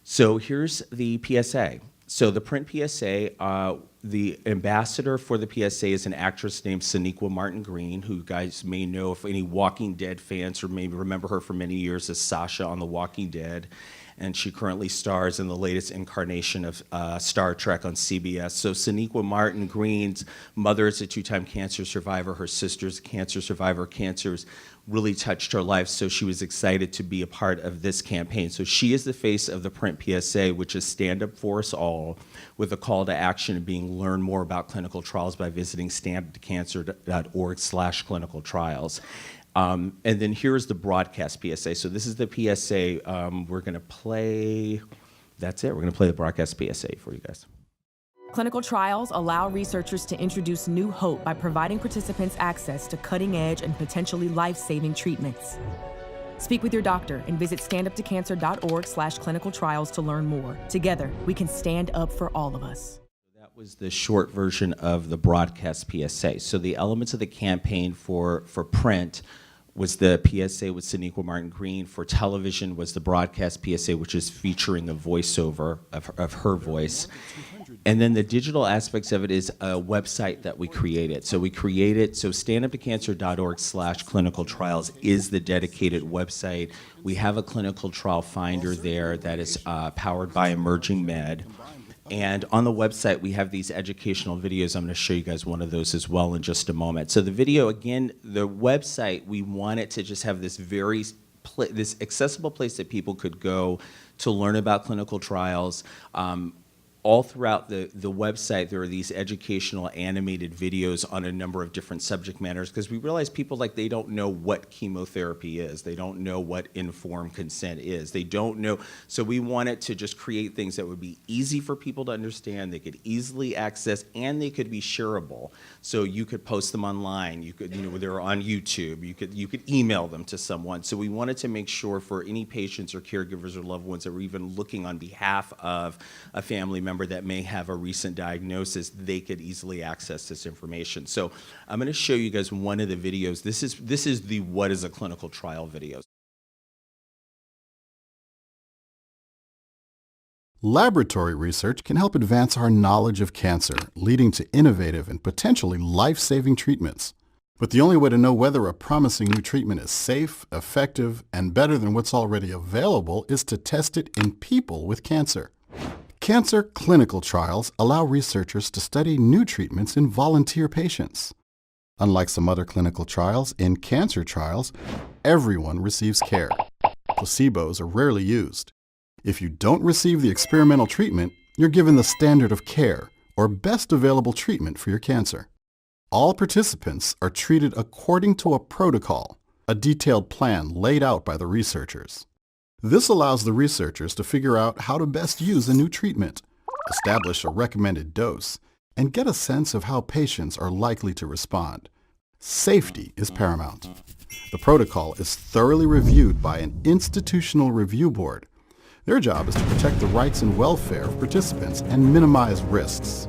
So here's the PSA. So the print PSA, the ambassador for the PSA is an actress named Sonequa Martin Green, who you guys may know, if any Walking Dead fans, or maybe remember her for many years as Sasha on The Walking Dead. And she currently stars in the latest incarnation of Star Trek on CBS. So Sonequa Martin Green's mother is a two-time cancer survivor. Her sister's a cancer survivor. Cancer's really touched her life, so she was excited to be a part of this campaign. So she is the face of the print PSA, which is Stand Up For Us All, with a call to action being learn more about clinical trials by visiting standuptocancer.org/clinical trials. And then here's the broadcast PSA. So this is the PSA we're going to play. That's it. We're going to play the broadcast PSA for you guys. Clinical trials allow researchers to introduce new hope by providing participants access to cutting-edge and potentially life-saving treatments. Speak with your doctor and visit standuptocancer.org/clinical trials to learn more. Together, we can stand up for all of us. That was the short version of the broadcast PSA. So the elements of the campaign for print was the PSA with Sonequa Martin Green. For television was the broadcast PSA, which is featuring a voiceover of her voice. And then the digital aspects of it is a website that we created. So standuptocancer.org/clinical trials is the dedicated website. We have a clinical trial finder there that is powered by Emerging Med. And on the website, we have these educational videos. I'm going to show you guys one of those as well in just a moment. So the video, again, the website, we wanted to just have this this accessible place that people could go to learn about clinical trials, all throughout the website, there are these educational animated videos on a number of different subject matters, because we realize people, like, they don't know what chemotherapy is. They don't know what informed consent is. They don't know. So we wanted to just create things that would be easy for people to understand, they could easily access, and they could be shareable. So you could post them online. You could, they're on YouTube. You could email them to someone. So we wanted to make sure for any patients or caregivers or loved ones that were even looking on behalf of a family member that may have a recent diagnosis, they could easily access this information. So I'm going to show you guys one of the videos. This is the What is a Clinical Trial video. Laboratory research can help advance our knowledge of cancer, leading to innovative and potentially life-saving treatments. But the only way to know whether a promising new treatment is safe, effective, and better than what's already available is to test it in people with cancer. Cancer clinical trials allow researchers to study new treatments in volunteer patients. Unlike some other clinical trials, in cancer trials, everyone receives care. Placebos are rarely used. If you don't receive the experimental treatment, you're given the standard of care, or best available treatment for your cancer. All participants are treated according to a protocol, a detailed plan laid out by the researchers. This allows the researchers to figure out how to best use a new treatment, establish a recommended dose, and get a sense of how patients are likely to respond. Safety is paramount. The protocol is thoroughly reviewed by an institutional review board. Their job is to protect the rights and welfare of participants and minimize risks.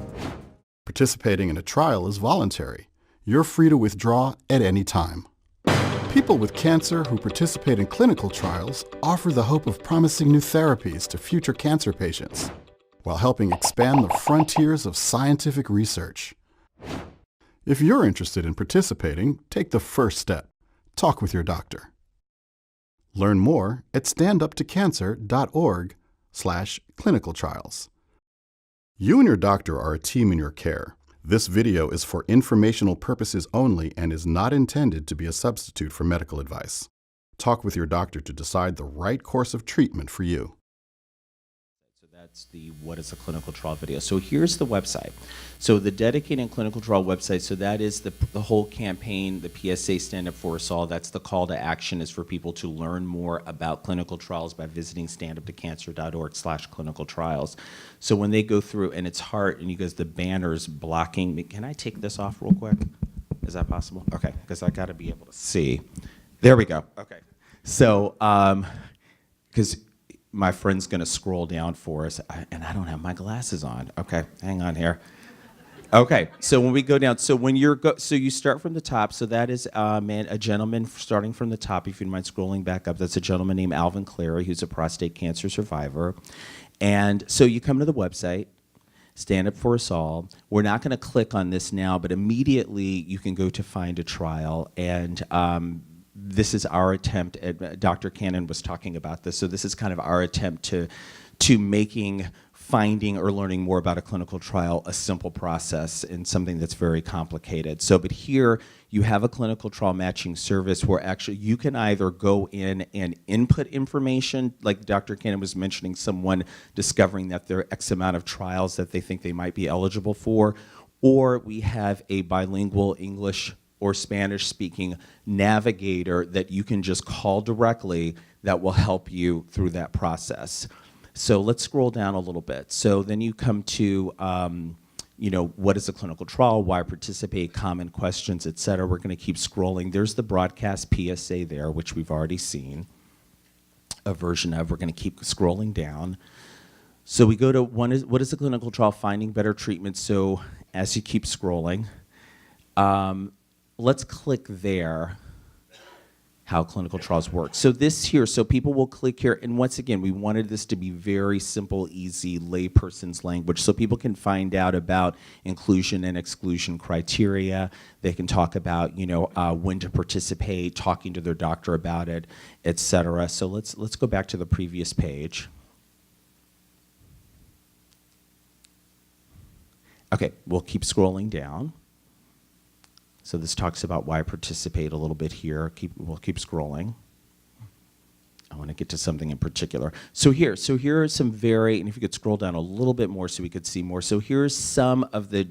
Participating in a trial is voluntary. You're free to withdraw at any time. People with cancer who participate in clinical trials offer the hope of promising new therapies to future cancer patients, while helping expand the frontiers of scientific research. If you're interested in participating, take the first step. Talk with your doctor. Learn more at standuptocancer.org/clinical trials. You and your doctor are a team in your care. This video is for informational purposes only and is not intended to be a substitute for medical advice. Talk with your doctor to decide the right course of treatment for you. So that's the What is a Clinical Trial video. So here's the website. So the dedicated clinical trial website, so that is the whole campaign, the PSA Stand Up For Us All. That's the call to action, is for people to learn more about clinical trials by visiting standuptocancer.org/clinical trials. So when they go through, and it's hard, and you guys, the banner's blocking me. Can I take this off real quick? Is that possible? Okay, because I got to be able to see. There we go. Okay. So, because my friend's going to scroll down for us, and I don't have my glasses on. Okay, hang on here. Okay, so when we go down, so when so you start from the top. So that is a gentleman starting from the top. If you don't mind scrolling back up, that's a gentleman named Alvin Clary, who's a prostate cancer survivor. And so you come to the website, Stand Up For Us All. We're not going to click on this now, but immediately you can go to Find a Trial, and this is our attempt at, Dr. Cannon was talking about this, so this is kind of our attempt to making finding or learning more about a clinical trial a simple process in something that's very complicated. So, but here you have a clinical trial matching service where actually you can either go in and input information, like Dr. Cannon was mentioning, someone discovering that there are X amount of trials that they think they might be eligible for, or we have a bilingual English or Spanish-speaking navigator that you can just call directly that will help you through that process. So let's scroll down a little bit. So then you come to, what is a clinical trial, why participate, common questions, et cetera. We're going to keep scrolling. There's the broadcast PSA there, which we've already seen a version of. We're going to keep scrolling down. So we go to what is a clinical trial, finding better treatment. So as you keep scrolling, let's click there. How clinical trials work. So this here, so people will click here, and once again, we wanted this to be very simple, easy, layperson's language, so people can find out about inclusion and exclusion criteria. They can talk about, when to participate, talking to their doctor about it, et cetera. So let's go back to the previous page. Okay, we'll keep scrolling down. So this talks about why participate a little bit here. We'll keep scrolling. Oh, want to get to something in particular. So here are some very, and if you could scroll down a little bit more so we could see more. So here's some of the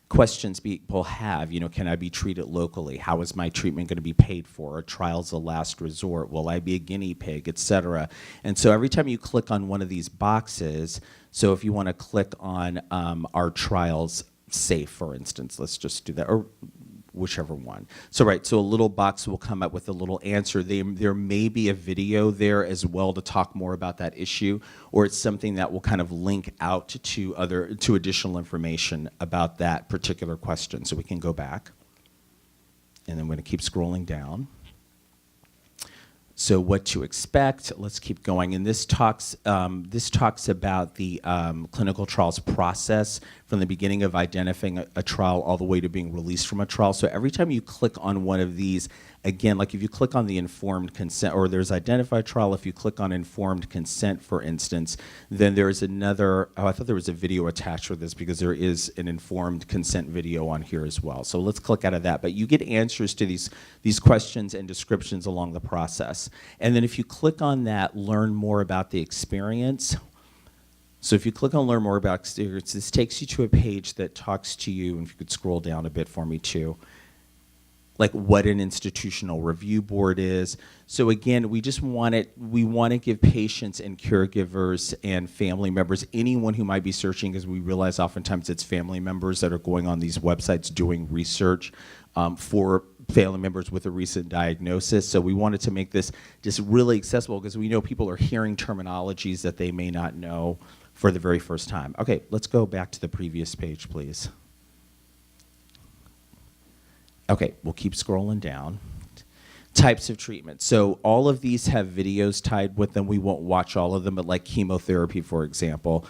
questions people have. You know, can I be treated locally? How is my treatment going to be paid for? Are trials a last resort? Will I be a guinea pig, et cetera? And so every time you click on one of these boxes, so if you want to click on our trials safe, for instance, let's just do that, or whichever one. So so a little box will come up with a little answer. There may be a video there as well to talk more about that issue, or it's something that will kind of link out to additional information about that particular question. So we can go back, and then we're going to keep scrolling down. So what to expect, let's keep going. And this talks about the clinical trials process from the beginning of identifying a trial all the way to being released from a trial. So every time you click on one of these, again, like if you click on the informed consent, or there's identified trial, if you click on informed consent, for instance, then there is another, I thought there was a video attached with this because there is an informed consent video on here as well. So let's click out of that. But you get answers to these questions and descriptions along the process. And then if you click on that, learn more about the experience. So if you click on learn more about experience, this takes you to a page that talks to you, and if you could scroll down a bit for me too, like what an institutional review board is. So again, we want to give patients and caregivers and family members, anyone who might be searching, because we realize oftentimes it's family members that are going on these websites doing research for family members with a recent diagnosis. So we wanted to make this just really accessible because we know people are hearing terminologies that they may not know for the very first time. Okay, let's go back to the previous page, please. Okay, we'll keep scrolling down. Types of treatment. So all of these have videos tied with them. We won't watch all of them, but like chemotherapy, for example,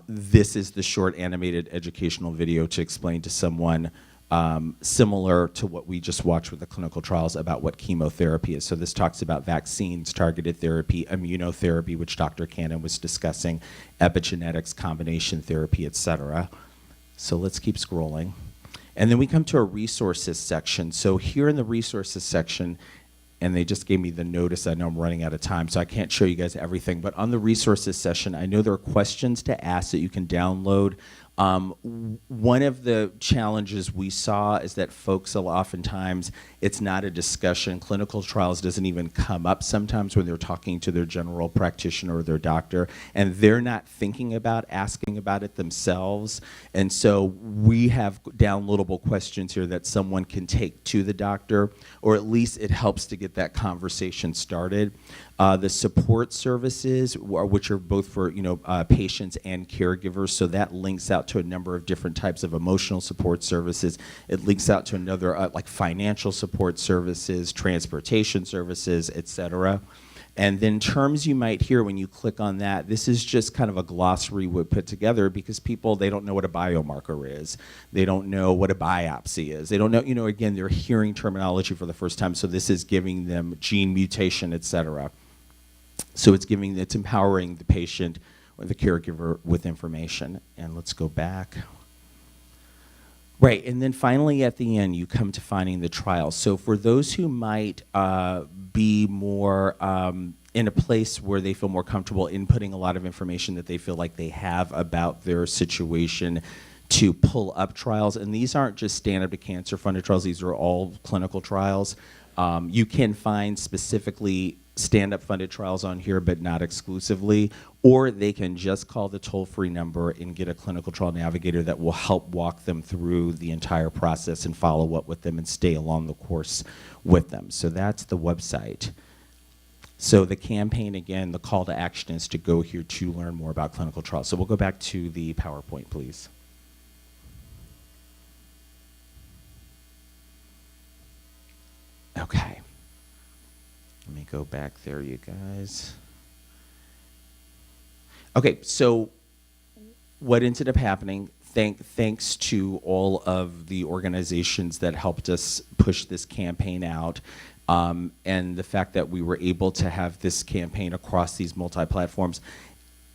this is the short animated educational video to explain to someone similar to what we just watched with the clinical trials about what chemotherapy is. So this talks about vaccines, targeted therapy, immunotherapy, which Dr. Cannon was discussing, epigenetics, combination therapy, et cetera. So let's keep scrolling. And then we come to a resources section. So here in the resources section, and they just gave me the notice, I know I'm running out of time, so I can't show you guys everything, but on the resources session, I know there are questions to ask that you can download. One of the challenges we saw is that folks oftentimes, it's not a discussion. Clinical trials doesn't even come up sometimes when they're talking to their general practitioner or their doctor, and they're not thinking about asking about it themselves. And so we have downloadable questions here that someone can take to the doctor, or at least it helps to get that conversation started. The support services, which are both for patients and caregivers, so that links out to a number of different types of emotional support services. It links out to another like financial support services, transportation services, et cetera. And then terms you might hear when you click on that, this is just kind of a glossary we put together because people, they don't know what a biomarker is. They don't know what a biopsy is. They don't know, again, they're hearing terminology for the first time, so this is giving them gene mutation, et cetera. So it's empowering the patient or the caregiver with information. And let's go back. Right, and then finally at the end, you come to finding the trial. So for those who might be more in a place where they feel more comfortable inputting a lot of information that they feel like they have about their situation, to pull up trials, and these aren't just Stand Up to Cancer funded trials, these are all clinical trials. You can find specifically stand-up funded trials on here, but not exclusively, or they can just call the toll-free number and get a clinical trial navigator that will help walk them through the entire process and follow up with them and stay along the course with them. So that's the website. So the campaign, again, the call to action is to go here to learn more about clinical trials. So we'll go back to the PowerPoint, please. Okay. Let me go back there, you guys. Okay, so what ended up happening, thanks to all of the organizations that helped us push this campaign out, and the fact that we were able to have this campaign across these multi-platforms,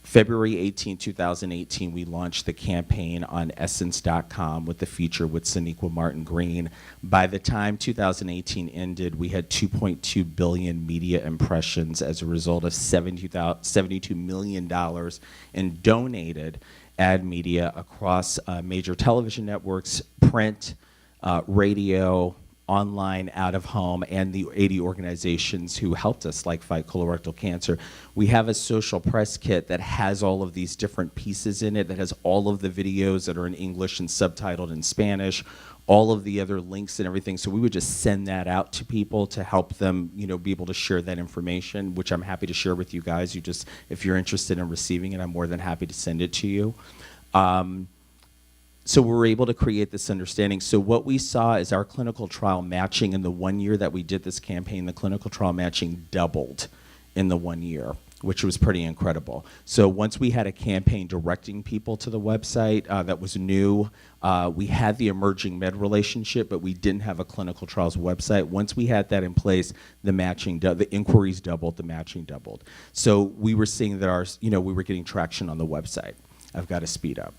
February 18, 2018, we launched the campaign on Essence.com with the feature with Sonequa Martin Green. By the time 2018 ended, we had 2.2 billion media impressions as a result of $72 million in donated ad media across major television networks, print, radio, online, out of home, and the 80 organizations who helped us, like Fight Colorectal Cancer. We have a social press kit that has all of these different pieces in it, that has all of the videos that are in English and subtitled in Spanish, all of the other links and everything. So we would just send that out to people to help them, be able to share that information, which I'm happy to share with you guys. If you're interested in receiving it, I'm more than happy to send it to you. So we were able to create this understanding. So what we saw is our clinical trial matching in the 1 year that we did this campaign, the clinical trial matching doubled in the 1 year, which was pretty incredible. So once we had a campaign directing people to the website that was new, we had the emerging med relationship, but we didn't have a clinical trials website. Once we had that in place, the inquiries doubled, the matching doubled. So we were seeing that we were getting traction on the website. I've got to speed up.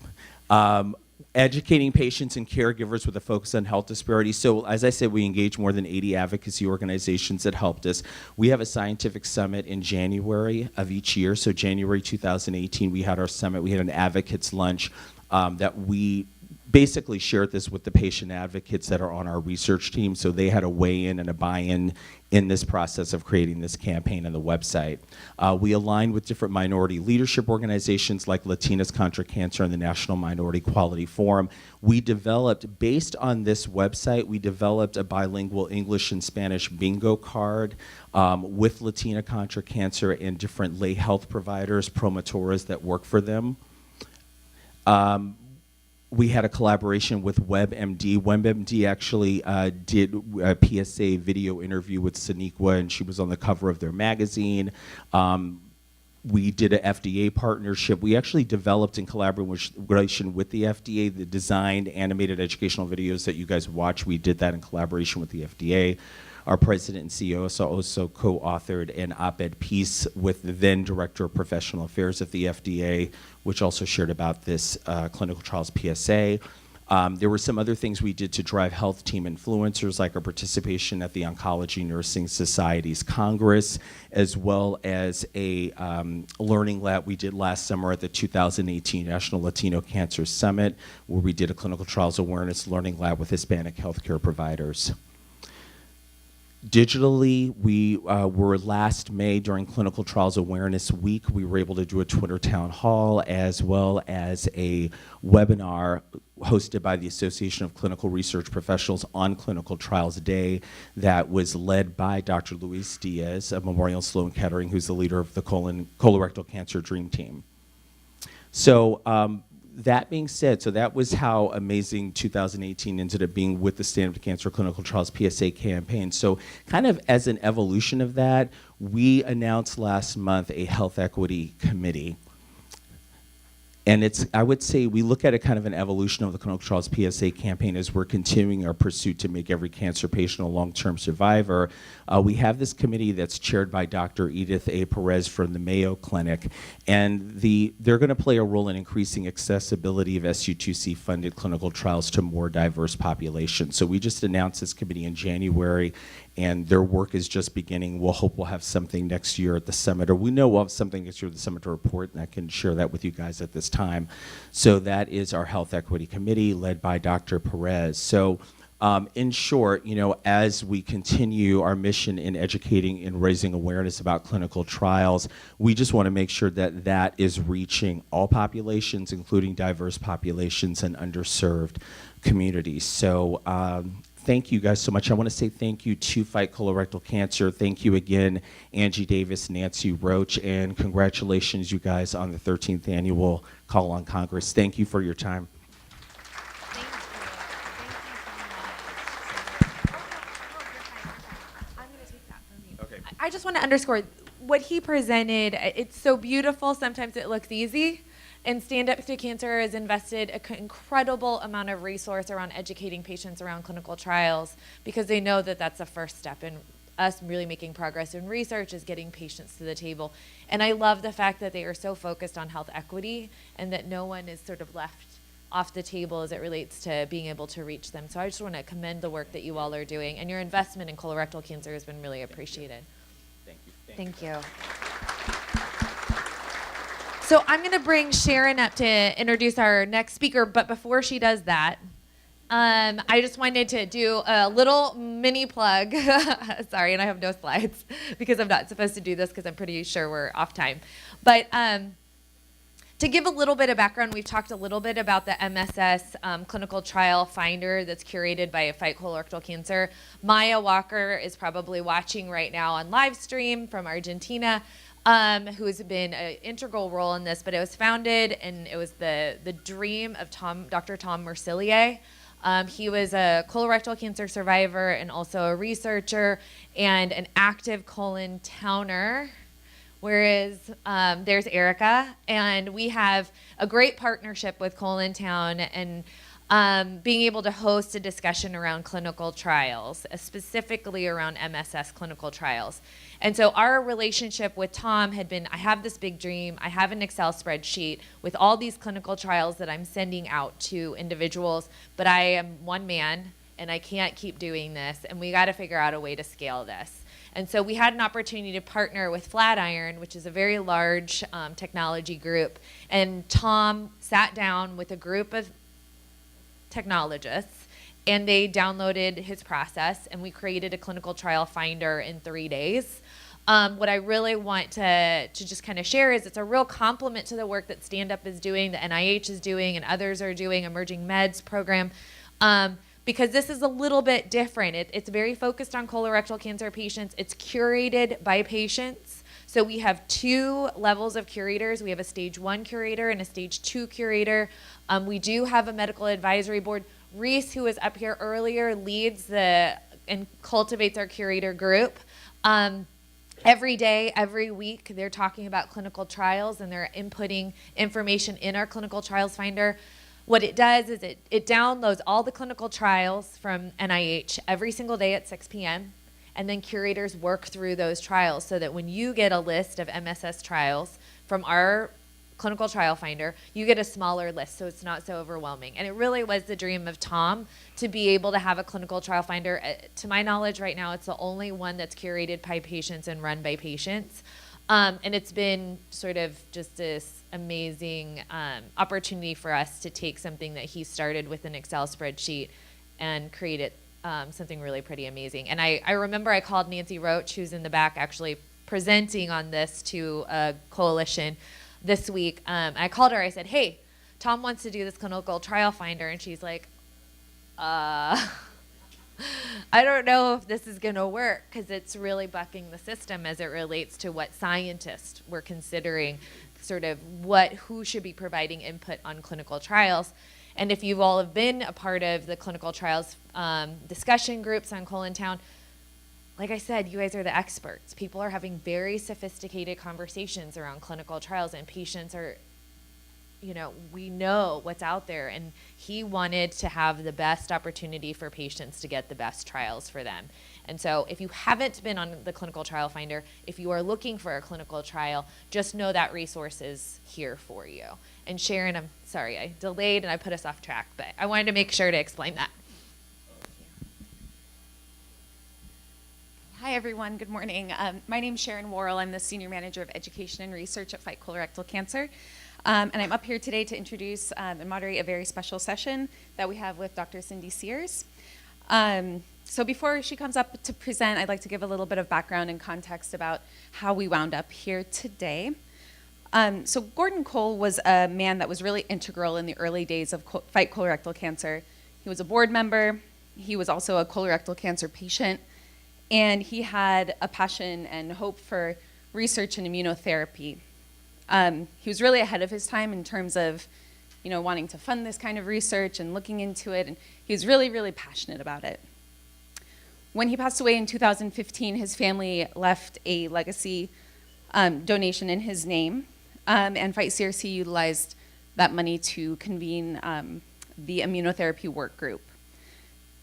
Educating patients and caregivers with a focus on health disparities. So as I said, we engaged more than 80 advocacy organizations that helped us. We have a scientific summit in January of each year. So January 2018, we had our summit. We had an advocates lunch that we basically shared this with the patient advocates that are on our research team, so they had a weigh-in and a buy-in in this process of creating this campaign and the website. We aligned with different minority leadership organizations like Latinas Contra Cancer and the National Minority Quality Forum. We developed, based on this website, we developed a bilingual English and Spanish bingo card with Latina Contra Cancer and different lay health providers, promotoras that work for them. We had a collaboration with WebMD. WebMD actually did a PSA video interview with Sonequa, and she was on the cover of their magazine. We did an FDA partnership. We actually developed in collaboration with the FDA the designed animated educational videos that you guys watch. We did that in collaboration with the FDA. Our president and CEO also co-authored an op-ed piece with the then Director of Professional Affairs at the FDA, which also shared about this clinical trials PSA. There were some other things we did to drive health team influencers, like our participation at the Oncology Nursing Society's Congress, as well as a learning lab we did last summer at the 2018 National Latino Cancer Summit, where we did a clinical trials awareness learning lab with Hispanic healthcare providers. Digitally, we were last May during Clinical Trials Awareness Week. We were able to do a Twitter town hall as well as a webinar hosted by the Association of Clinical Research Professionals on Clinical Trials Day that was led by Dr. Luis Diaz of Memorial Sloan Kettering, who's the leader of the colorectal cancer dream team. So that being said, so that was how amazing 2018 ended up being with the Stand Up to Cancer Clinical Trials PSA campaign. So kind of as an evolution of that, we announced last month a health equity committee. And I would say we look at it kind of an evolution of the Clinical Trials PSA campaign as we're continuing our pursuit to make every cancer patient a long-term survivor. We have this committee that's chaired by Dr. Edith A. Perez from the Mayo Clinic, and they're going to play a role in increasing accessibility of SU2C-funded clinical trials to more diverse populations. So we just announced this committee in January, and their work is just beginning. We'll hope we'll have something next year at the summit, or we know we'll have something next year at the summit to report, and I can share that with you guys at this time. So that is our Health Equity Committee led by Dr. Perez. So in short, as we continue our mission in educating and raising awareness about clinical trials, we just want to make sure that that is reaching all populations, including diverse populations and underserved communities. So thank you guys so much. I want to say thank you to Fight Colorectal Cancer. Thank you again, Angie Davis, Nancy Roach, and congratulations, you guys, on the 13th annual Call on Congress. Thank you for your time. I just want to underscore what he presented. It's so beautiful. Sometimes it looks easy. And Stand Up to Cancer has invested an incredible amount of resource around educating patients around clinical trials because they know that that's the first step in us really making progress in research is getting patients to the table. And I love the fact that they are so focused on health equity and that no one is sort of left off the table as it relates to being able to reach them. So I just want to commend the work that you all are doing, and your investment in colorectal cancer has been really appreciated. Thank you. Thank you. So I'm going to bring Sharon up to introduce our next speaker, but before she does that, I just wanted to do a little mini plug. Sorry, and I have no slides because I'm not supposed to do this because I'm pretty sure we're off time. But to give a little bit of background, we've talked a little bit about the MSS clinical trial finder that's curated by Fight Colorectal Cancer. Maya Walker is probably watching right now on live stream from Argentina, who's been an integral role in this, but it was founded and it was the dream of Dr. Tom Mercillier. He was a colorectal cancer survivor and also a researcher and an active colon towner. Whereas there's Erica, and we have a great partnership with Colon Town and being able to host a discussion around clinical trials, specifically around MSS clinical trials. And so our relationship with Tom had been, I have this big dream, I have an Excel spreadsheet with all these clinical trials that I'm sending out to individuals, but I am one man and I can't keep doing this, and we got to figure out a way to scale this. And so we had an opportunity to partner with Flatiron, which is a very large technology group. And Tom sat down with a group of technologists, and they downloaded his process, and we created a clinical trial finder in 3 days. What I really want to just kind of share is it's a real compliment to the work that Stand Up is doing, the NIH is doing, and others are doing, Emerging Meds program. Because this is a little bit different. It's very focused on colorectal cancer patients. It's curated by patients. So we have 2 levels of curators. We have a stage 1 curator and a stage 2 curator. We do have a medical advisory board. Reese, who was up here earlier, leads and cultivates our curator group. Every day, every week, they're talking about clinical trials and they're inputting information in our clinical trials finder. What it does is it downloads all the clinical trials from NIH every single day at 6 p.m. And then curators work through those trials so that when you get a list of MSS trials from our clinical trial finder, you get a smaller list so it's not so overwhelming. And it really was the dream of Tom to be able to have a clinical trial finder. To my knowledge right now, it's the only one that's curated by patients and run by patients. And it's been sort of just this amazing opportunity for us to take something that he started with an Excel spreadsheet and create it something really pretty amazing. And I remember I called Nancy Roach, who's in the back actually presenting on this to a coalition this week. I called her, I said, hey, Tom wants to do this clinical trial finder. And she's like, I don't know if this is going to work because it's really bucking the system as it relates to what scientists were considering, sort of who should be providing input on clinical trials. And if you all have been a part of the clinical trials discussion groups on Colon Town, like I said, you guys are the experts. People are having very sophisticated conversations around clinical trials, and patients are, we know what's out there, and he wanted to have the best opportunity for patients to get the best trials for them. And so if you haven't been on the clinical trial finder, if you are looking for a clinical trial, just know that resource is here for you. And Sharon, I'm sorry, I delayed and I put us off track, but I wanted to make sure to explain that. Hi, everyone. Good morning. My name is Sharon Worrell. I'm the Senior Manager of Education and Research at Fight Colorectal Cancer. And I'm up here today to introduce and moderate a very special session that we have with Dr. Cindy Sears. So before she comes up to present, I'd like to give a little bit of background and context about how we wound up here today. So Gordon Cole was a man that was really integral in the early days of Fight Colorectal Cancer. He was a board member. He was also a colorectal cancer patient. And he had a passion and hope for research and immunotherapy. He was really ahead of his time in terms of, wanting to fund this kind of research and looking into it. And he was really, really passionate about it. When he passed away in 2015, his family left a legacy donation in his name. And Fight CRC utilized that money to convene the immunotherapy work group.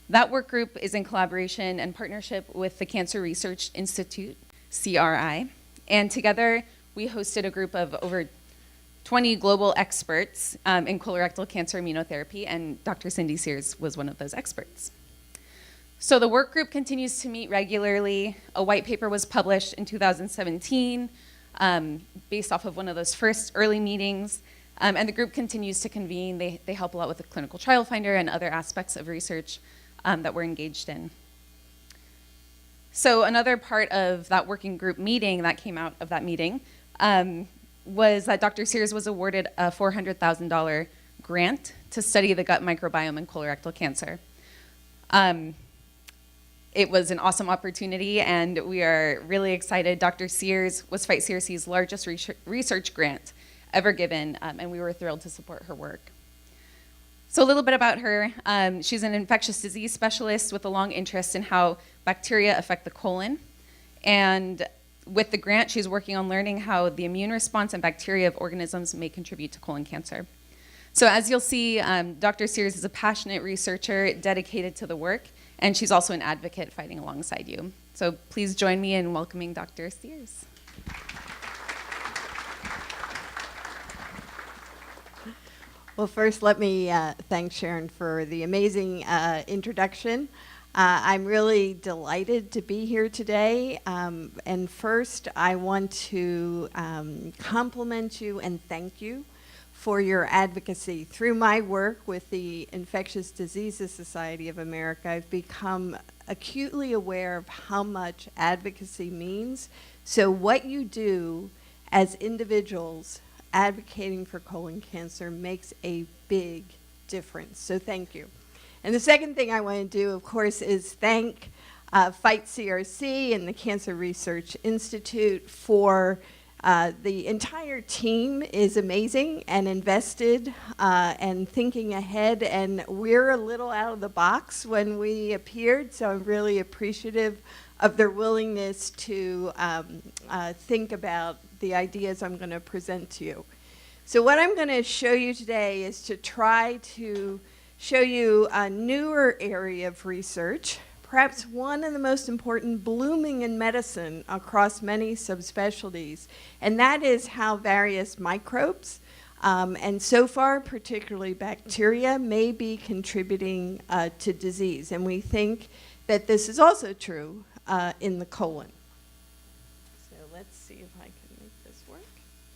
That work group is in collaboration and partnership with the Cancer Research Institute, CRI, and together we hosted a group of over 20 global experts in colorectal cancer immunotherapy, and Dr. Cindy Sears was one of those experts. So the work group continues to meet regularly. A white paper was published in 2017 based off of one of those first early meetings, and the group continues to convene. They help a lot with the clinical trial finder and other aspects of research that we're engaged in. So another part of that working group meeting that came out of that meeting was that Dr. Sears was awarded a $400,000 grant to study the gut microbiome in colorectal cancer. It was an awesome opportunity, and we are really excited. Dr. Sears was Fight CRC's largest research grant ever given, and we were thrilled to support her work. So a little bit about her. She's an infectious disease specialist with a long interest in how bacteria affect the colon. And with the grant, she's working on learning how the immune response and bacteria of organisms may contribute to colon cancer. So as you'll see, Dr. Sears is a passionate researcher dedicated to the work, and she's also an advocate fighting alongside you. So please join me in welcoming Dr. Sears. Well, first, let me thank Sharon for the amazing introduction. I'm really delighted to be here today. And first, I want to compliment you and thank you for your advocacy. Through my work with the Infectious Diseases Society of America, I've become acutely aware of how much advocacy means. So what you do as individuals advocating for colon cancer makes a big difference. So thank you. And the second thing I want to do, of course, is thank Fight CRC and the Cancer Research Institute for the entire team is amazing and invested and thinking ahead, and we're a little out of the box when we appeared, so I'm really appreciative of their willingness to think about the ideas I'm going to present to you. So what I'm going to show you today is to try to show you a newer area of research, perhaps one of the most important blooming in medicine across many subspecialties, and that is how various microbes, and so far particularly bacteria, may be contributing to disease. And we think that this is also true in the colon. So let's see if I can make this work.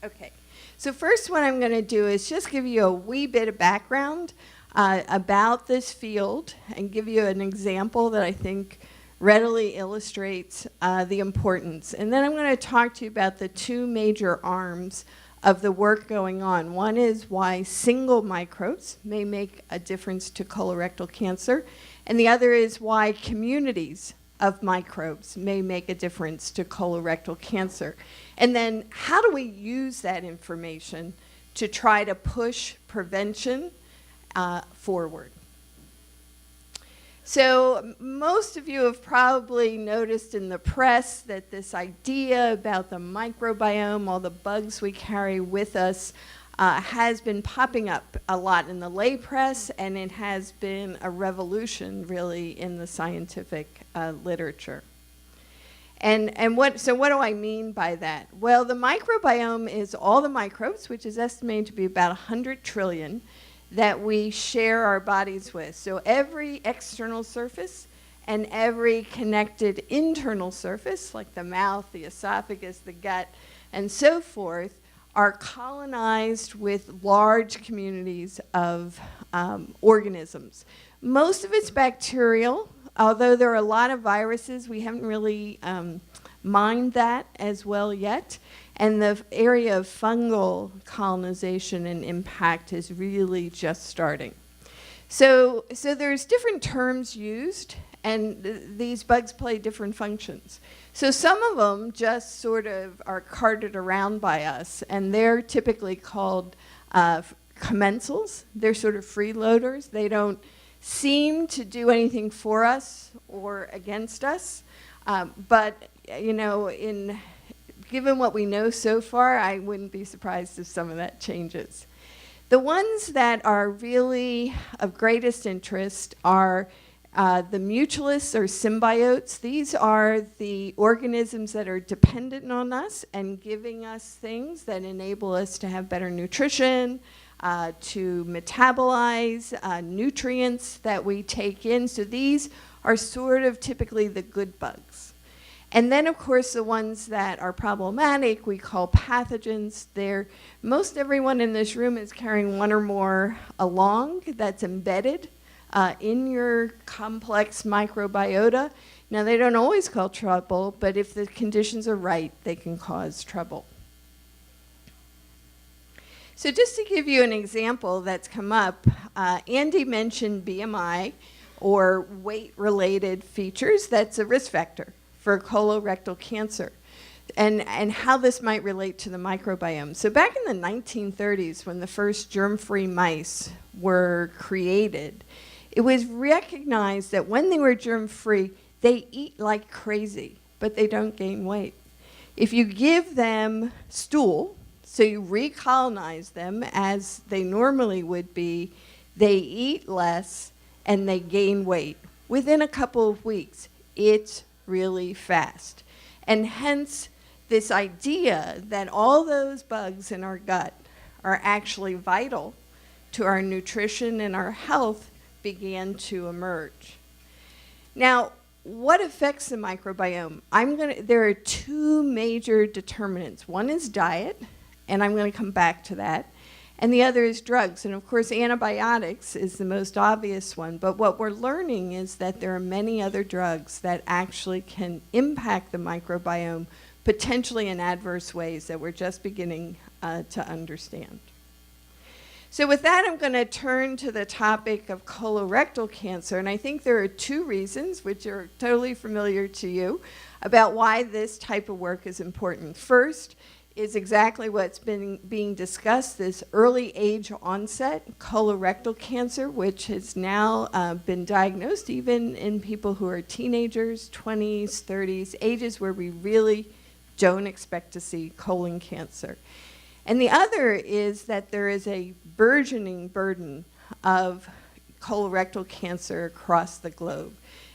Okay. So first what I'm going to do is just give you a wee bit of background about this field and give you an example that I think readily illustrates the importance. And then I'm going to talk to you about the two major arms of the work going on. One is why single microbes may make a difference to colorectal cancer, and the other is why communities of microbes may make a difference to colorectal cancer. And then how do we use that information to try to push prevention forward? So most of you have probably noticed in the press that this idea about the microbiome, all the bugs we carry with us, has been popping up a lot in the lay press, and it has been a revolution really in the scientific literature. So what do I mean by that? Well, the microbiome is all the microbes, which is estimated to be about 100 trillion, that we share our bodies with. So every external surface and every connected internal surface, like the mouth, the esophagus, the gut, and so forth, are colonized with large communities of organisms. Most of it's bacterial, although there are a lot of viruses. We haven't really mined that as well yet. And the area of fungal colonization and impact is really just starting. So there's different terms used, and these bugs play different functions. So some of them just sort of are carted around by us, and they're typically called commensals. They're sort of freeloaders. They don't seem to do anything for us or against us, but you know, given what we know so far, I wouldn't be surprised if some of that changes. The ones that are really of greatest interest are The mutualists or symbiotes, these are the organisms that are dependent on us and giving us things that enable us to have better nutrition, to metabolize nutrients that we take in. So these are sort of typically the good bugs. And then, of course, the ones that are problematic we call pathogens. Most everyone in this room is carrying one or more along that's embedded in your complex microbiota. Now, they don't always cause trouble, but if the conditions are right, they can cause trouble. So just to give you an example that's come up, Andy mentioned BMI, or weight-related features. That's a risk factor for colorectal cancer, and how this might relate to the microbiome. So back in the 1930s, when the first germ-free mice were created, it was recognized that when they were germ-free, they eat like crazy, but they don't gain weight. If you give them stool, so you recolonize them as they normally would be, they eat less and they gain weight within a couple of weeks. It's really fast. And hence, this idea that all those bugs in our gut are actually vital to our nutrition and our health began to emerge. Now, what affects the microbiome? There are two major determinants. One is diet, and I'm going to come back to that. And the other is drugs. And of course, antibiotics is the most obvious one. But what we're learning is that there are many other drugs that actually can impact the microbiome, potentially in adverse ways that we're just beginning to understand. So with that, I'm going to turn to the topic of colorectal cancer. And I think there are two reasons, which are totally familiar to you, about why this type of work is important. First is exactly what's been being discussed, this early age onset colorectal cancer, which has now been diagnosed even in people who are teenagers, 20s, 30s, ages where we really don't expect to see colon cancer. And the other is that there is a burgeoning burden of colorectal cancer across the globe.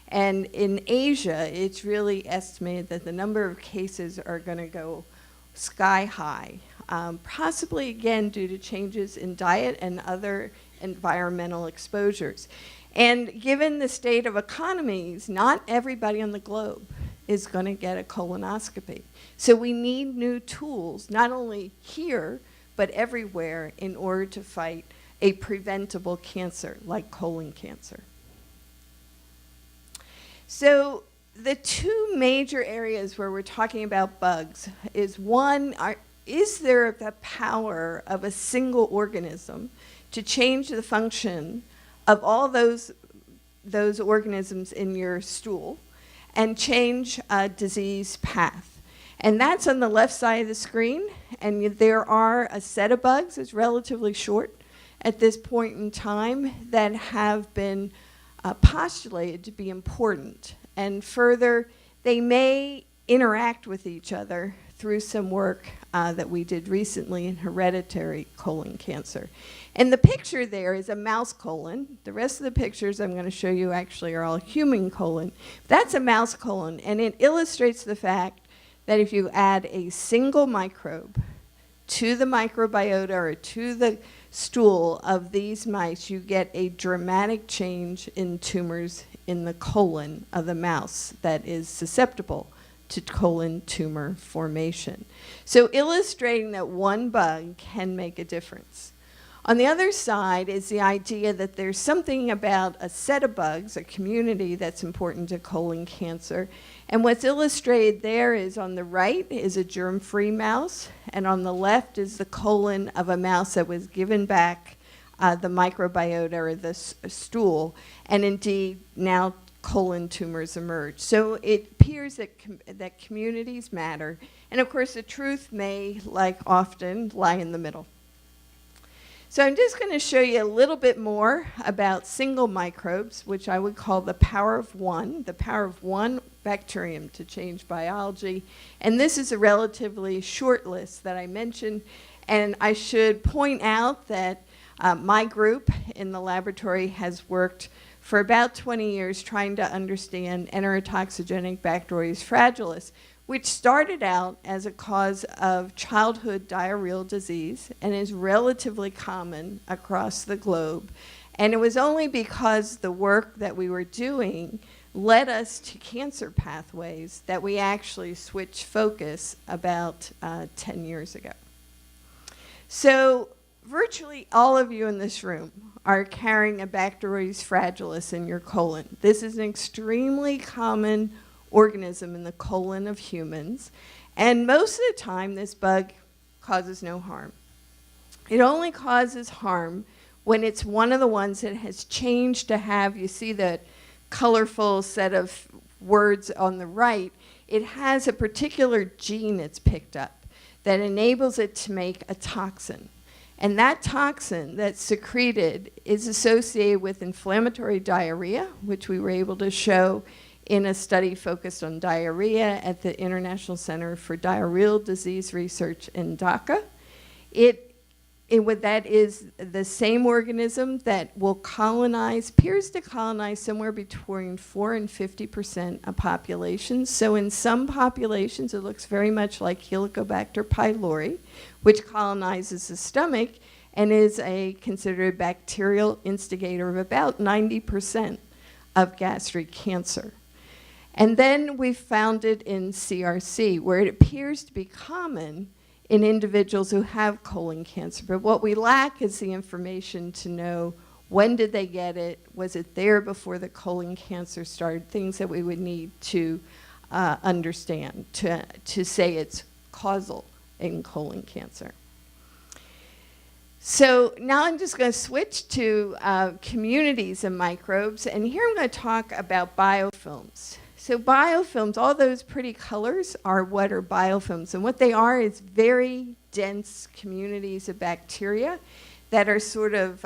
And in Asia, it's really estimated that the number of cases are going to go sky high, possibly again due to changes in diet and other environmental exposures. And given the state of economies, not everybody on the globe is going to get a colonoscopy. So we need new tools, not only here, but everywhere, in order to fight a preventable cancer like colon cancer. So the two major areas where we're talking about bugs is one, is there the power of a single organism to change the function of all those organisms in your stool and change a disease path? And that's on the left side of the screen, and there are a set of bugs, it's relatively short at this point in time, that have been postulated to be important. And further, they may interact with each other through some work that we did recently in hereditary colon cancer. And the picture there is a mouse colon. The rest of the pictures I'm going to show you actually are all human colon. That's a mouse colon, and it illustrates the fact that if you add a single microbe to the microbiota or to the stool of these mice, you get a dramatic change in tumors in the colon of the mouse that is susceptible to colon tumor formation. So illustrating that one bug can make a difference. On the other side is the idea that there's something about a set of bugs, a community, that's important to colon cancer. And what's illustrated there is on the right is a germ-free mouse, and on the left is the colon of a mouse that was given back the microbiota or the stool, and indeed now colon tumors emerge. So it appears that communities matter, and of course the truth may, like often, lie in the middle. So I'm just going to show you a little bit more about single microbes, which I would call the power of one bacterium to change biology. And this is a relatively short list that I mentioned. And I should point out that my group in the laboratory has worked for about 20 years trying to understand enterotoxigenic Bacteroides fragilis, which started out as a cause of childhood diarrheal disease and is relatively common across the globe. And it was only because the work that we were doing led us to cancer pathways that we actually switched focus about 10 years ago. So virtually all of you in this room are carrying a Bacteroides fragilis in your colon. This is an extremely common organism in the colon of humans, and most of the time this bug causes no harm. It only causes harm when it's one of the ones that has changed to have, you see that colorful set of words on the right, it has a particular gene it's picked up that enables it to make a toxin. And that toxin that's secreted is associated with inflammatory diarrhea, which we were able to show in a study focused on diarrhea at the International Center for Diarrheal Disease Research in Dhaka. That is the same organism that will appears to colonize somewhere between 4 and 50% of populations. So in some populations, it looks very much like Helicobacter pylori, which colonizes the stomach and is considered a bacterial instigator of about 90% of gastric cancer. And then we found it in CRC, where it appears to be common in individuals who have colon cancer. But what we lack is the information to know when did they get it, was it there before the colon cancer started, things that we would need to understand to say it's causal in colon cancer. So now I'm just going to switch to communities of microbes, and here I'm going to talk about biofilms. So biofilms, all those pretty colors are what are biofilms. And what they are is very dense communities of bacteria that are sort of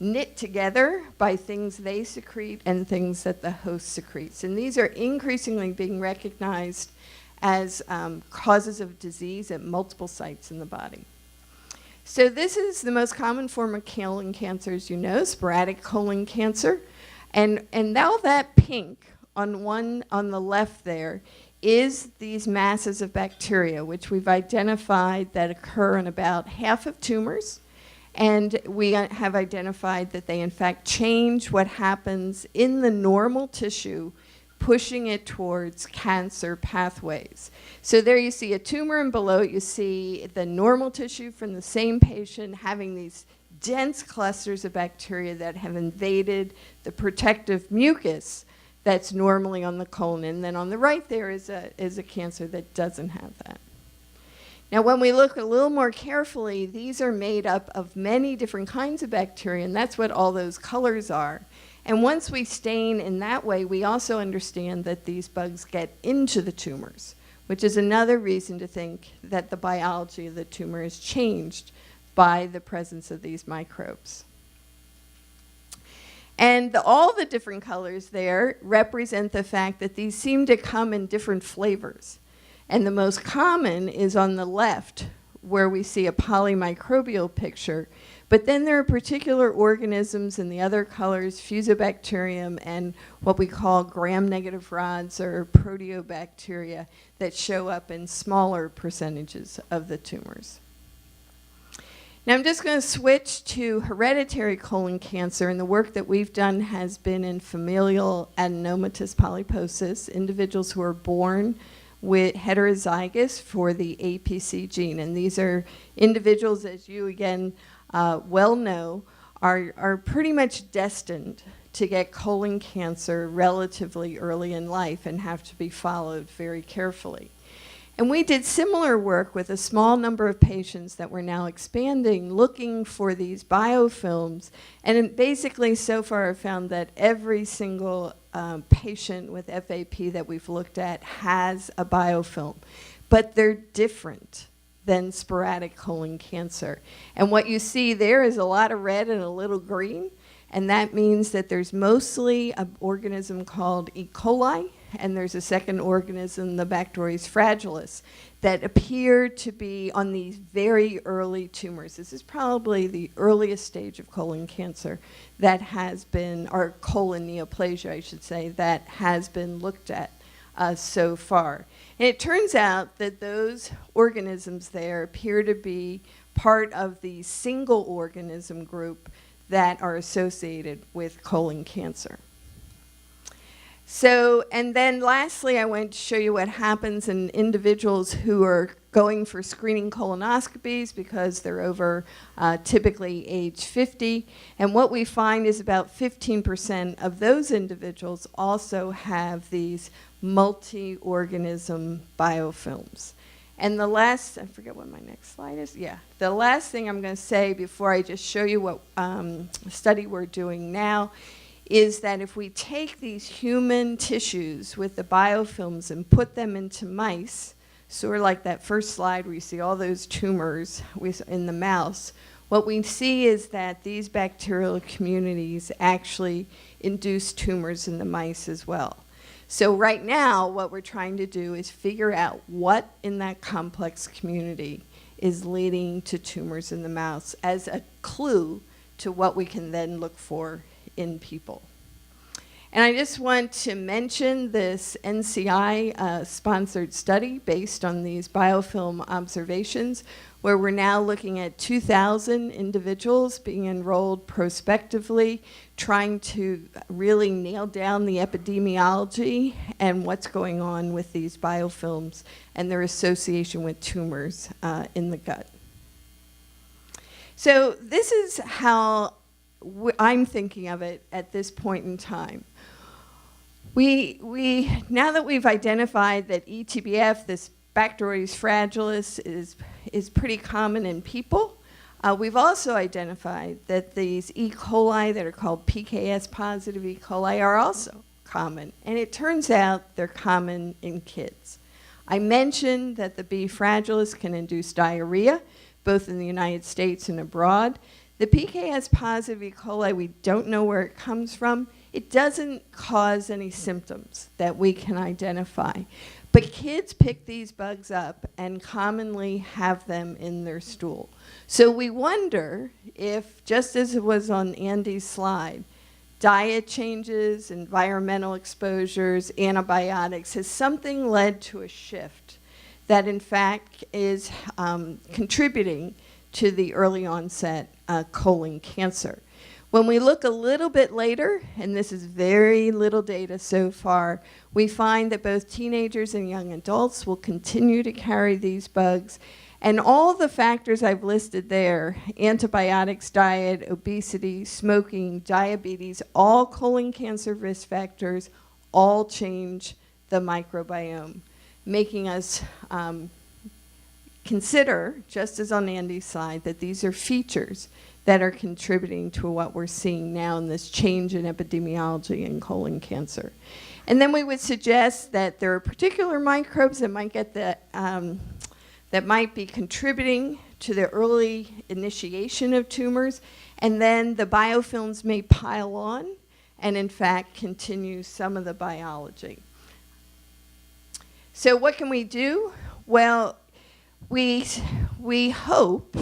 knit together by things they secrete and things that the host secretes. And these are increasingly being recognized as causes of disease at multiple sites in the body. So this is the most common form of colon cancer, as you know, sporadic colon cancer. And now that pink on the left there is these masses of bacteria, which we've identified that occur in about half of tumors. And we have identified that they in fact change what happens in the normal tissue, pushing it towards cancer pathways. So there you see a tumor, and below it you see the normal tissue from the same patient having these dense clusters of bacteria that have invaded the protective mucus that's normally on the colon. And then on the right there is a cancer that doesn't have that. Now when we look a little more carefully, these are made up of many different kinds of bacteria, and that's what all those colors are. And once we stain in that way, we also understand that these bugs get into the tumors, which is another reason to think that the biology of the tumor is changed by the presence of these microbes. And all the different colors there represent the fact that these seem to come in different flavors. And the most common is on the left, where we see a polymicrobial picture. But then there are particular organisms in the other colors, Fusobacterium and what we call gram-negative rods or proteobacteria, that show up in smaller percentages of the tumors. Now I'm just going to switch to hereditary colon cancer, and the work that we've done has been in familial adenomatous polyposis, individuals who are born with heterozygous for the APC gene. And these are individuals, as you again well know, are pretty much destined to get colon cancer relatively early in life and have to be followed very carefully. And we did similar work with a small number of patients that we're now expanding, looking for these biofilms. And basically, so far, I've found that every single patient with FAP that we've looked at has a biofilm. But they're different than sporadic colon cancer. And what you see there is a lot of red and a little green. And that means that there's mostly an organism called E. coli and there's a second organism, the Bacteroides fragilis, that appear to be on these very early tumors. This is probably the earliest stage of colon cancer that has been, or colon neoplasia, I should say, that has been looked at so far. And it turns out that those organisms there appear to be part of the single organism group that are associated with colon cancer. So, and then lastly, I want to show you what happens in individuals who are going for screening colonoscopies because they're over typically age 50. And what we find is about 15% of those individuals also have these multi-organism biofilms. And the last, I forget what my next slide is. Yeah, the last thing I'm going to say before I just show you what study we're doing now is that if we take these human tissues with the biofilms and put them into mice, sort of like that first slide where you see all those tumors in the mouse, what we see is that these bacterial communities actually induce tumors in the mice as well. So right now, what we're trying to do is figure out what in that complex community is leading to tumors in the mouse as a clue to what we can then look for in people. And I just want to mention this NCI sponsored study based on these biofilm observations, where we're now looking at 2,000 individuals being enrolled prospectively, trying to really nail down the epidemiology and what's going on with these biofilms and their association with tumors in the gut. So this is how I'm thinking of it at this point in time. Now that we've identified that ETBF, this Bacteroides fragilis, is pretty common in people, we've also identified that these E. coli that are called PKS positive E. coli are also common. And it turns out they're common in kids. I mentioned that the B. fragilis can induce diarrhea, both in the United States and abroad. The PKS positive E. coli, we don't know where it comes from. It doesn't cause any symptoms that we can identify. But kids pick these bugs up and commonly have them in their stool. So we wonder if, just as it was on Andy's slide, diet changes, environmental exposures, antibiotics, has something led to a shift that in fact is contributing to the early onset colon cancer. When we look a little bit later, and this is very little data so far, we find that both teenagers and young adults will continue to carry these bugs. And all the factors I've listed there, antibiotics, diet, obesity, smoking, diabetes, all colon cancer risk factors, all change the microbiome, making us consider, just as on Andy's side, that these are features that are contributing to what we're seeing now in this change in epidemiology in colon cancer. And then we would suggest that there are particular microbes that might get that might be contributing to the early initiation of tumors, and then the biofilms may pile on and in fact continue some of the biology. So what can we do? Well, we hope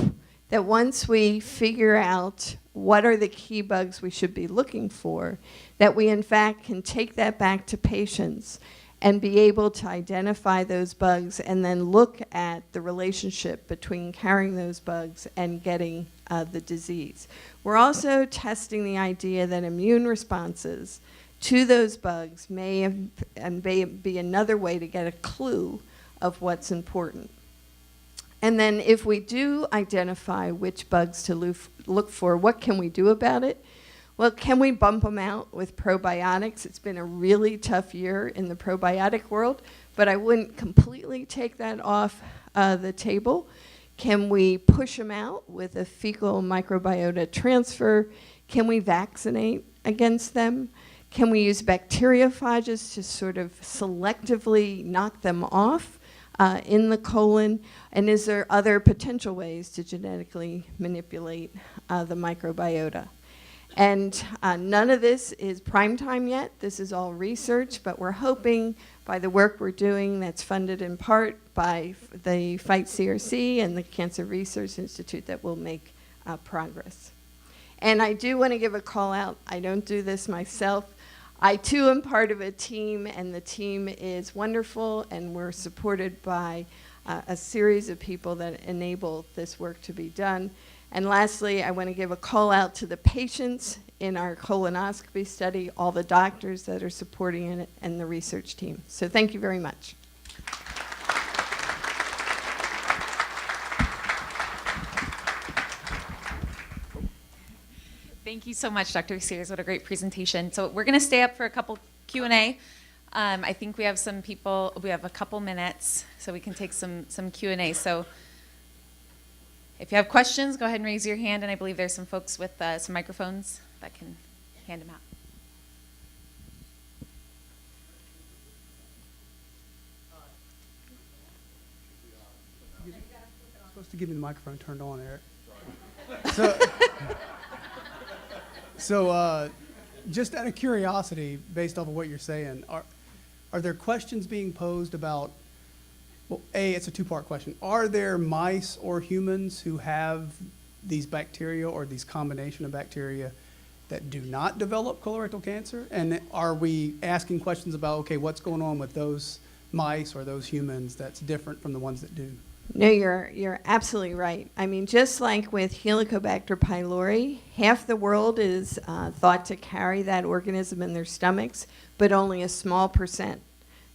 that once we figure out what are the key bugs we should be looking for, that we in fact can take that back to patients and be able to identify those bugs and then look at the relationship between carrying those bugs and getting the disease. We're also testing the idea that immune responses to those bugs may be another way to get a clue of what's important. And then if we do identify which bugs to look for, what can we do about it? Well, can we bump them out with probiotics? It's been a really tough year in the probiotic world, but I wouldn't completely take that off the table. Can we push them out with a fecal microbiota transfer? Can we vaccinate against them? Can we use bacteriophages to sort of selectively knock them off in the colon? And is there other potential ways to genetically manipulate the microbiota? And none of this is prime time yet. This is all research, but we're hoping by the work we're doing that's funded in part by the Fight CRC and the Cancer Research Institute that we'll make progress. And I do want to give a call out. I don't do this myself. I too am part of a team, and the team is wonderful, and we're supported by a series of people that enable this work to be done. And lastly, I want to give a call out to the patients in our colonoscopy study, all the doctors that are supporting it, and the research team. So thank you very much. Thank you so much, Dr. Sears. What a great presentation. So we're going to stay up for a couple Q&A. I think we have some people, we have a couple minutes, so we can take some Q&A. So if you have questions, go ahead and raise your hand, and I believe there's some folks with some microphones that can hand them out. Supposed to give me the microphone turned on, Eric. So just out of curiosity, based off of what you're saying, are there questions being posed about, well, A, it's a two-part question. Are there mice or humans who have these bacteria or these combination of bacteria that do not develop colorectal cancer? And are we asking questions about, okay, what's going on with those mice or those humans that's different from the ones that do? No, you're absolutely right. I mean, just like with Helicobacter pylori, half the world is thought to carry that organism in their stomachs, but only a small percent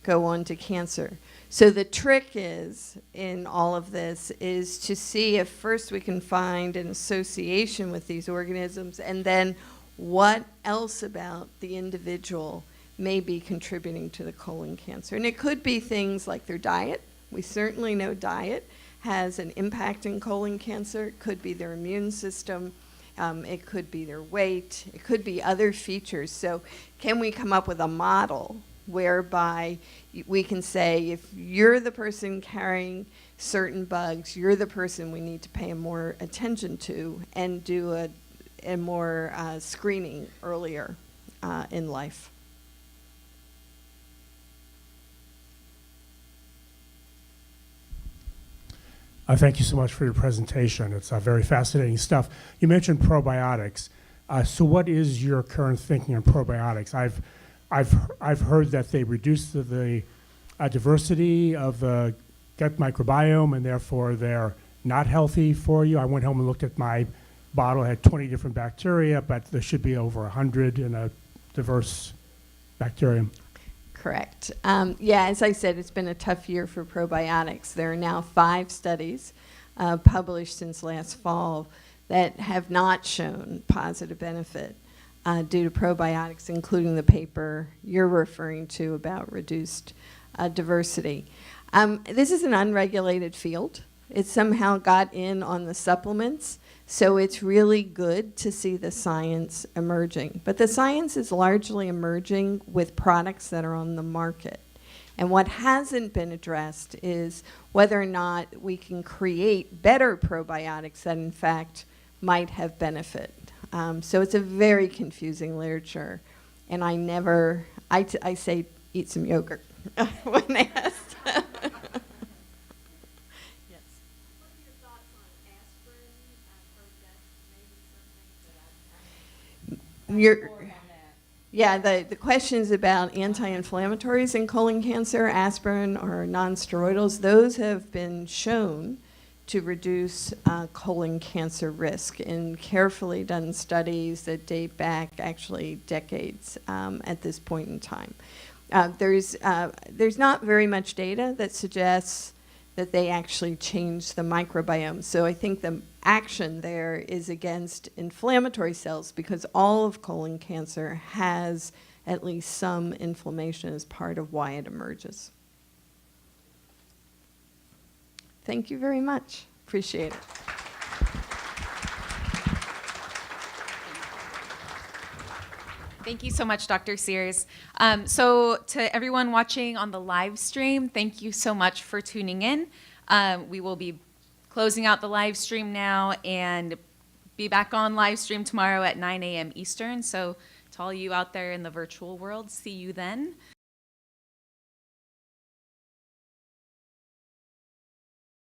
go on to cancer. So the trick is, in all of this, is to see if first we can find an association with these organisms, and then what else about the individual may be contributing to the colon cancer. And it could be things like their diet. We certainly know diet has an impact in colon cancer. It could be their immune system. It could be their weight. It could be other features. So can we come up with a model whereby we can say, if you're the person carrying certain bugs, you're the person we need to pay more attention to and do a more screening earlier in life. Thank you so much for your presentation. It's very fascinating stuff. You mentioned probiotics. So what is your current thinking on probiotics? I've heard that they reduce the diversity of the gut microbiome, and therefore they're not healthy for you. I went home and looked at my bottle. It had 20 different bacteria, but there should be over 100 in a diverse bacterium. Correct. Yeah, as I said, it's been a tough year for probiotics. There are now 5 studies published since last fall that have not shown positive benefit due to probiotics, including the paper you're referring to about reduced diversity. This is an unregulated field. It somehow got in on the supplements, so it's really good to see the science emerging. But the science is largely emerging with products that are on the market. And what hasn't been addressed is whether or not we can create better probiotics that in fact might have benefit. So it's a very confusing literature. And I say eat some yogurt when asked. The questions about anti-inflammatories in colon cancer, aspirin or non-steroidals, those have been shown to reduce colon cancer risk in carefully done studies that date back actually decades at this point in time. There's not very much data that suggests that they actually change the microbiome. So I think the action there is against inflammatory cells, because all of colon cancer has at least some inflammation as part of why it emerges. Thank you very much. Appreciate it. Thank you so much, Dr. Sears. So to everyone watching on the live stream, thank you so much for tuning in. We will be closing out the live stream now, and be back on live stream tomorrow at 9 a.m. Eastern. So to all you out there in the virtual world, see you then.